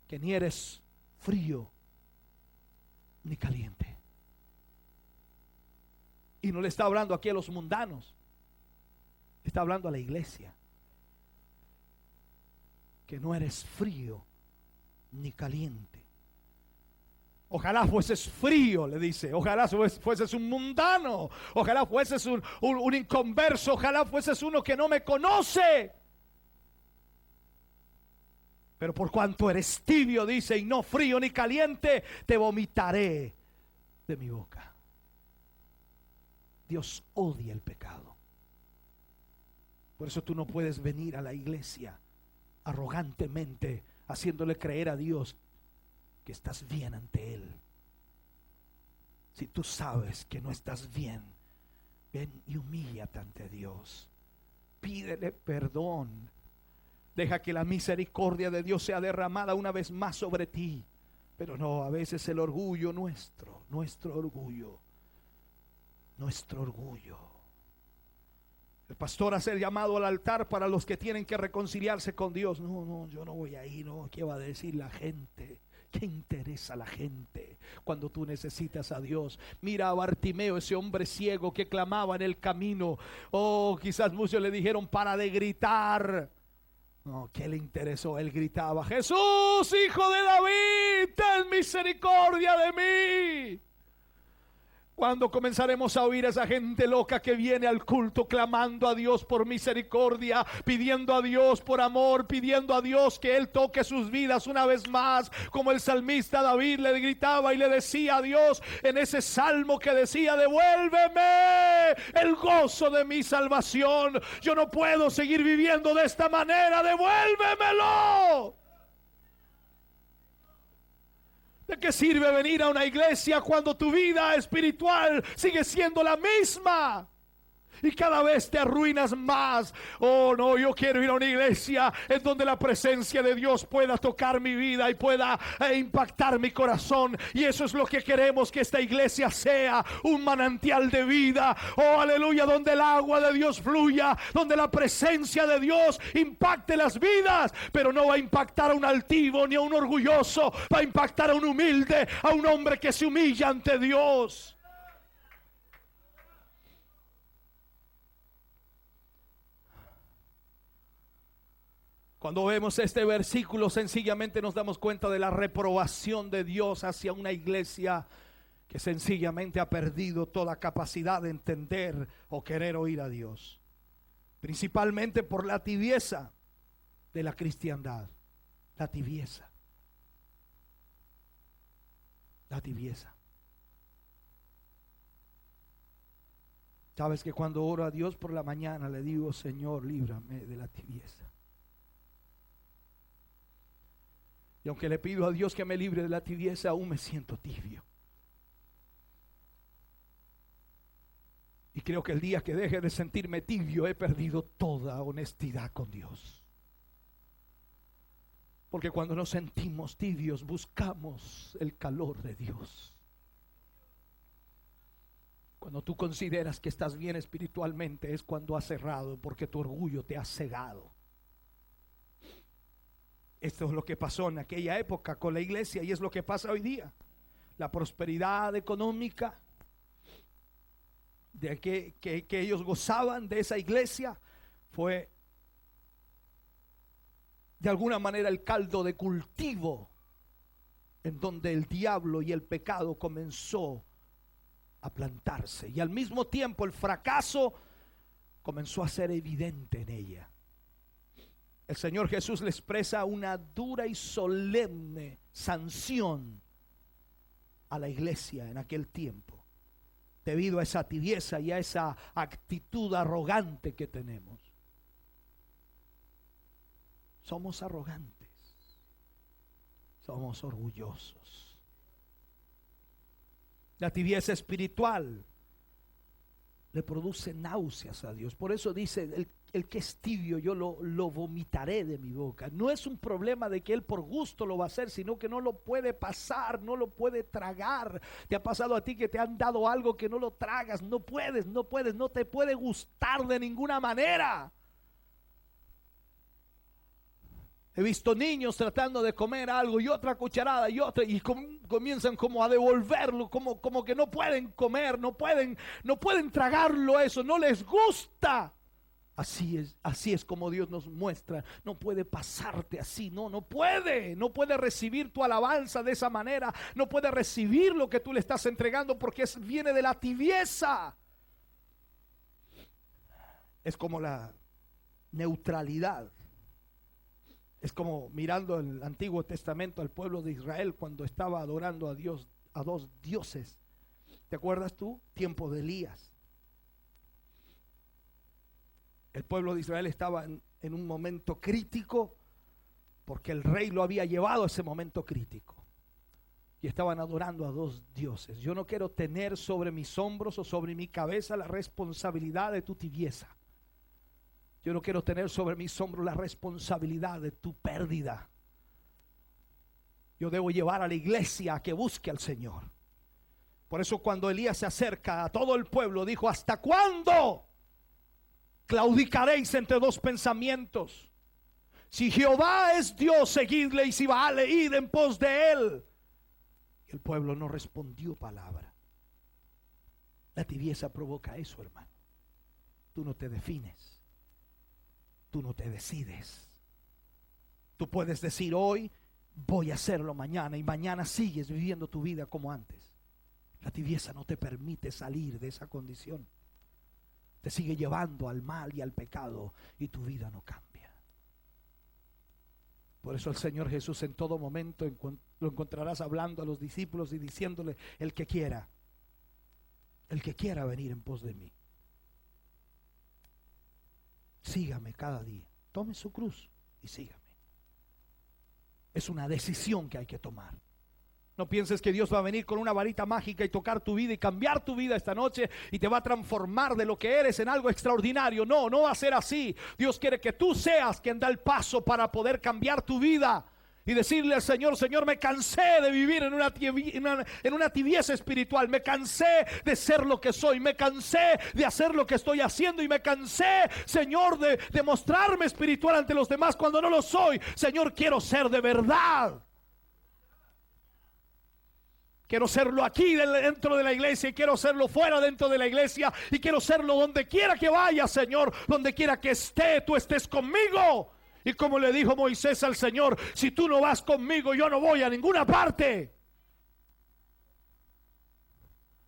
que ni eres frío ni caliente. Y no le está hablando aquí a los mundanos. Está hablando a la iglesia. Que no eres frío ni caliente. Ojalá fueses frío, le dice. Ojalá fueses un mundano. Ojalá fueses un inconverso. Ojalá fueses uno que no me conoce. Pero por cuanto eres tibio, dice, y no frío ni caliente, te vomitaré de mi boca. Dios odia el pecado. Por eso tú no puedes venir a la iglesia arrogantemente, haciéndole creer a Dios que estás bien ante Él. Si tú sabes que no estás bien, ven y humíllate ante Dios. Pídele perdón. Deja que la misericordia de Dios sea derramada una vez más sobre ti. Pero no, a veces el orgullo nuestro orgullo. El pastor hace el llamado al altar para los que tienen que reconciliarse con Dios. No, yo no voy ahí, no. ¿Qué va a decir la gente? ¿Qué interesa a la gente cuando tú necesitas a Dios? Mira a Bartimeo, ese hombre ciego que clamaba en el camino. Oh, quizás muchos le dijeron, para de gritar. No, ¿qué le interesó? Él gritaba, Jesús, hijo de David, ten misericordia de mí. ¿Cuándo comenzaremos a oír a esa gente loca que viene al culto clamando a Dios por misericordia, pidiendo a Dios por amor, pidiendo a Dios que Él toque sus vidas una vez más? Como el salmista David le gritaba y le decía a Dios en ese salmo que decía, devuélveme el gozo de mi salvación. Yo no puedo seguir viviendo de esta manera, devuélvemelo. ¿De qué sirve venir a una iglesia cuando tu vida espiritual sigue siendo la misma? Y cada vez te arruinas más. Oh no, yo quiero ir a una iglesia en donde la presencia de Dios pueda tocar mi vida y pueda impactar mi corazón. Y eso es lo que queremos, que esta iglesia sea un manantial de vida. Oh aleluya, donde el agua de Dios fluya, donde la presencia de Dios impacte las vidas. Pero no va a impactar a un altivo ni a un orgulloso, va a impactar a un humilde, a un hombre que se humilla ante Dios. Cuando vemos este versículo, sencillamente nos damos cuenta de la reprobación de Dios hacia una iglesia que sencillamente ha perdido toda capacidad de entender o querer oír a Dios. Principalmente por la tibieza de la cristiandad. La tibieza. La tibieza. Sabes que cuando oro a Dios por la mañana le digo, Señor, líbrame de la tibieza. Y aunque le pido a Dios que me libre de la tibieza, aún me siento tibio. Y creo que el día que deje de sentirme tibio, he perdido toda honestidad con Dios. Porque cuando nos sentimos tibios, buscamos el calor de Dios. Cuando tú consideras que estás bien espiritualmente, es cuando has cerrado, porque tu orgullo te ha cegado. Esto es lo que pasó en aquella época con la iglesia y es lo que pasa hoy día. La prosperidad económica de que ellos gozaban de esa iglesia fue de alguna manera el caldo de cultivo en donde el diablo y el pecado comenzó a plantarse, y al mismo tiempo el fracaso comenzó a ser evidente en ella. El Señor Jesús le expresa una dura y solemne sanción a la iglesia en aquel tiempo, debido a esa tibieza y a esa actitud arrogante que tenemos. Somos arrogantes, somos orgullosos. La tibieza espiritual le produce náuseas a Dios. Por eso dice, el que es tibio yo lo vomitaré de mi boca. No es un problema de que él por gusto lo va a hacer, sino que no lo puede pasar, no lo puede tragar. ¿Te ha pasado a ti que te han dado algo que no lo tragas? No puedes, no te puede gustar de ninguna manera. He visto niños tratando de comer algo y otra cucharada y otra, y comienzan como a devolverlo, como que no pueden comer, no pueden tragarlo eso, no les gusta. Así es como Dios nos muestra. No puede pasarte así, no puede recibir tu alabanza de esa manera, no puede recibir lo que tú le estás entregando porque viene de la tibieza. Es como la neutralidad. Es como mirando el Antiguo Testamento al pueblo de Israel cuando estaba adorando a Dios, a dos dioses. ¿Te acuerdas tú? Tiempo de Elías. El pueblo de Israel estaba en un momento crítico porque el rey lo había llevado a ese momento crítico. Y estaban adorando a dos dioses. Yo no quiero tener sobre mis hombros o sobre mi cabeza la responsabilidad de tu tibieza. Yo no quiero tener sobre mis hombros la responsabilidad de tu pérdida. Yo debo llevar a la iglesia a que busque al Señor. Por eso cuando Elías se acerca a todo el pueblo, dijo: ¿hasta cuándo claudicaréis entre dos pensamientos? Si Jehová es Dios, seguidle, y si Baal, id en pos de él. El pueblo no respondió palabra. La tibieza provoca eso, hermano. Tú no te defines. Tú no te decides. Tú puedes decir hoy voy a hacerlo mañana, y mañana sigues viviendo tu vida como antes. La tibieza no te permite salir de esa condición. Te sigue llevando al mal y al pecado y tu vida no cambia. Por eso el Señor Jesús en todo momento lo encontrarás hablando a los discípulos y diciéndole: el que quiera venir en pos de mí, sígame cada día, tome su cruz y sígame. Es una decisión que hay que tomar. No pienses que Dios va a venir con una varita mágica y tocar tu vida y cambiar tu vida esta noche y te va a transformar de lo que eres en algo extraordinario. No va a ser así. Dios quiere que tú seas quien da el paso para poder cambiar tu vida y decirle al Señor: Señor, me cansé de vivir en una tibieza espiritual. Me cansé de ser lo que soy. Me cansé de hacer lo que estoy haciendo. Y me cansé, Señor, de mostrarme espiritual ante los demás cuando no lo soy. Señor, quiero ser de verdad. Quiero serlo aquí dentro de la iglesia, y quiero serlo fuera dentro de la iglesia, y quiero serlo donde quiera que vaya, Señor. Donde quiera que esté, tú estés conmigo. Y como le dijo Moisés al Señor: si tú no vas conmigo, yo no voy a ninguna parte.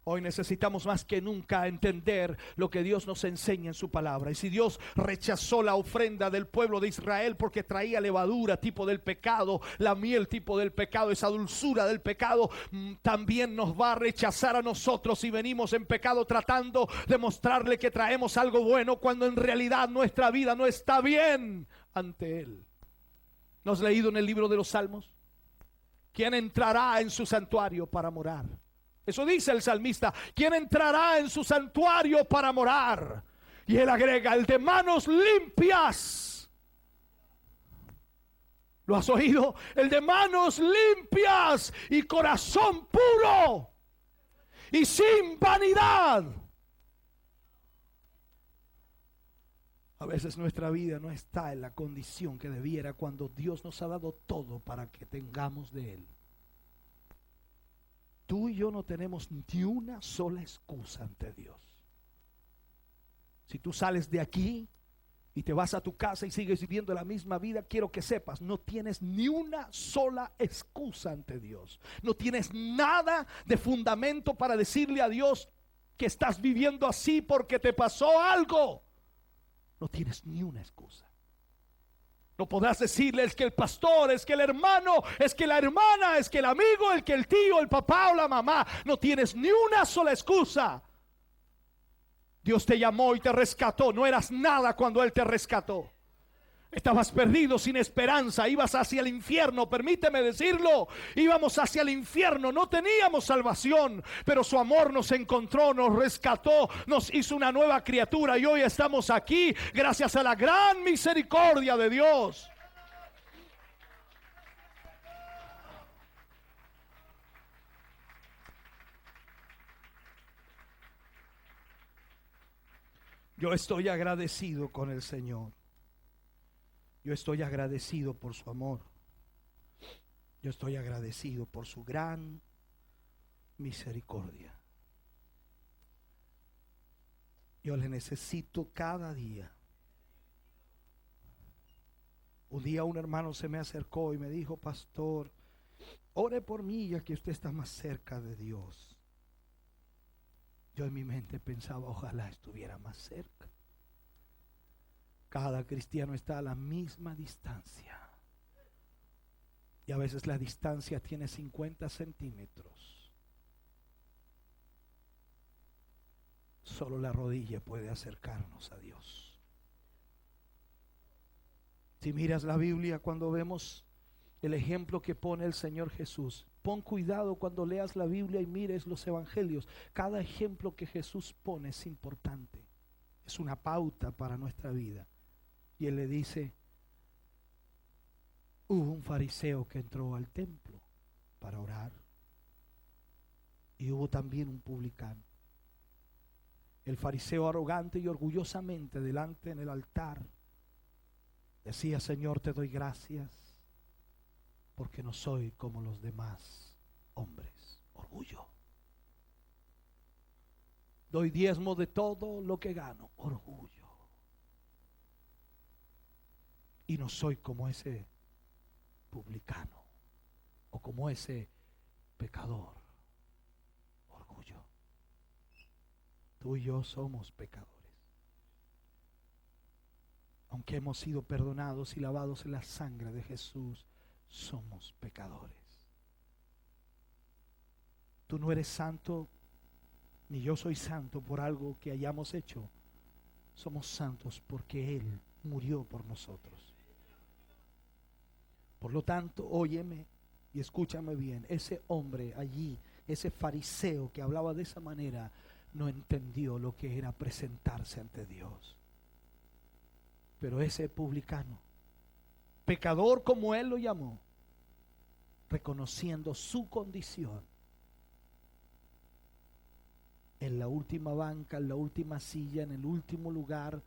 Hoy necesitamos más que nunca entender lo que Dios nos enseña en su palabra. Y si Dios rechazó la ofrenda del pueblo de Israel porque traía levadura, tipo del pecado, la miel, tipo del pecado, esa dulzura del pecado, también nos va a rechazar a nosotros si venimos en pecado tratando de mostrarle que traemos algo bueno, cuando en realidad nuestra vida no está bien ante Él. ¿No has leído en el libro de los Salmos? ¿Quién entrará en su santuario para morar? Eso dice el salmista: ¿quién entrará en su santuario para morar? Y él agrega: el de manos limpias. ¿Lo has oído? El de manos limpias y corazón puro y sin vanidad. A veces nuestra vida no está en la condición que debiera cuando Dios nos ha dado todo para que tengamos de Él. Tú y yo no tenemos ni una sola excusa ante Dios. Si tú sales de aquí y te vas a tu casa y sigues viviendo la misma vida, quiero que sepas, no tienes ni una sola excusa ante Dios. No tienes nada de fundamento para decirle a Dios que estás viviendo así porque te pasó algo. No tienes ni una excusa. No podrás decirle: es que el pastor, es que el hermano, es que la hermana, es que el amigo, es que el tío, el papá o la mamá. No tienes ni una sola excusa. Dios te llamó y te rescató. No eras nada cuando Él te rescató. Estabas perdido, sin esperanza, ibas hacia el infierno, permíteme decirlo, íbamos hacia el infierno, no teníamos salvación, pero su amor nos encontró, nos rescató, nos hizo una nueva criatura y hoy estamos aquí gracias a la gran misericordia de Dios. Yo estoy agradecido con el Señor. Yo estoy agradecido por su amor. Yo estoy agradecido por su gran misericordia. Yo le necesito cada día. Un día un hermano se me acercó y me dijo: pastor, ore por mí ya que usted está más cerca de Dios. Yo en mi mente pensaba: ojalá estuviera más cerca. Cada cristiano está a la misma distancia. Y a veces la distancia tiene 50 centímetros. Solo la rodilla puede acercarnos a Dios. Si miras la Biblia, cuando vemos el ejemplo que pone el Señor Jesús, pon cuidado cuando leas la Biblia y mires los evangelios. Cada ejemplo que Jesús pone es importante. Es una pauta para nuestra vida. Y Él le dice: hubo un fariseo que entró al templo para orar. Y hubo también un publicano. El fariseo, arrogante y orgullosamente delante en el altar, decía: Señor, te doy gracias porque no soy como los demás hombres. Orgullo. Doy diezmo de todo lo que gano. Orgullo. Y no soy como ese publicano o como ese pecador. Orgullo. Tú y yo somos pecadores. Aunque hemos sido perdonados y lavados en la sangre de Jesús, somos pecadores. Tú no eres santo, ni yo soy santo por algo que hayamos hecho. Somos santos porque Él murió por nosotros. Por lo tanto, óyeme y escúchame bien. Ese hombre allí, ese fariseo que hablaba de esa manera, no entendió lo que era presentarse ante Dios. Pero ese publicano, pecador como Él lo llamó, reconociendo su condición, en la última banca, en la última silla, en el último lugar,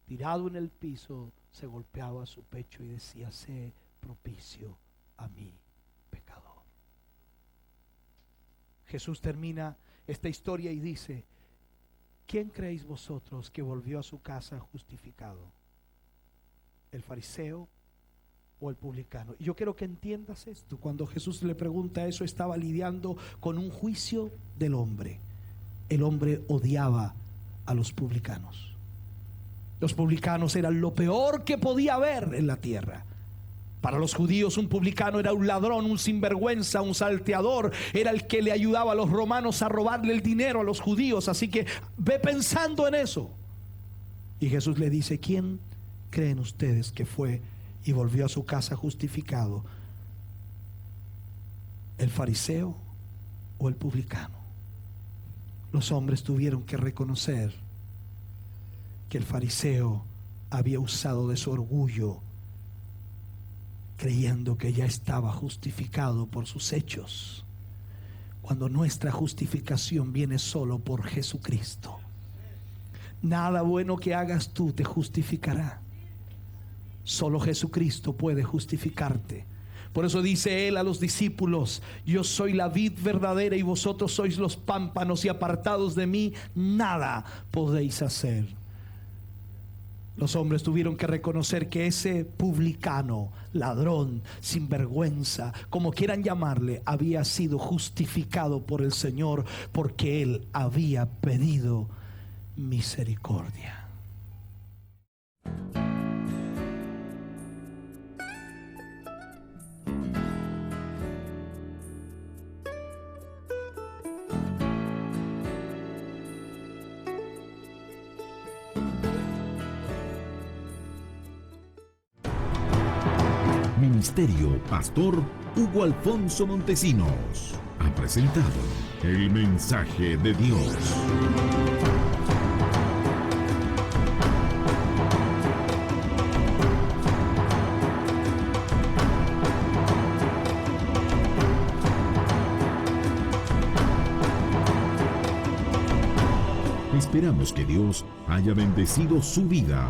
tirado en el piso, se golpeaba su pecho y decía: sé propicio a mí, pecador. Jesús termina esta historia y dice: ¿quién creéis vosotros que volvió a su casa justificado? ¿El fariseo o el publicano? Y yo quiero que entiendas esto. Cuando Jesús le pregunta eso, estaba lidiando con un juicio del hombre. El hombre odiaba a los publicanos. Los publicanos eran lo peor que podía haber en la tierra. Para los judíos, un publicano era un ladrón, un sinvergüenza, un salteador. Era el que le ayudaba a los romanos a robarle el dinero a los judíos. Así que ve pensando en eso. Y Jesús le dice: ¿quién creen ustedes que fue y volvió a su casa justificado? ¿El fariseo o el publicano? Los hombres tuvieron que reconocer que el fariseo había usado de su orgullo, creyendo que ya estaba justificado por sus hechos, cuando nuestra justificación viene solo por Jesucristo. Nada bueno que hagas tú te justificará. Solo Jesucristo puede justificarte. Por eso dice él a los discípulos: yo soy la vid verdadera y vosotros sois los pámpanos, y apartados de mí nada podéis hacer. Los hombres tuvieron que reconocer que ese publicano, ladrón, sinvergüenza, como quieran llamarle, había sido justificado por el Señor, porque él había pedido misericordia.
Ministerio Pastor Hugo Alfonso Montesinos ha presentado el mensaje de Dios. Esperamos que Dios haya bendecido su vida.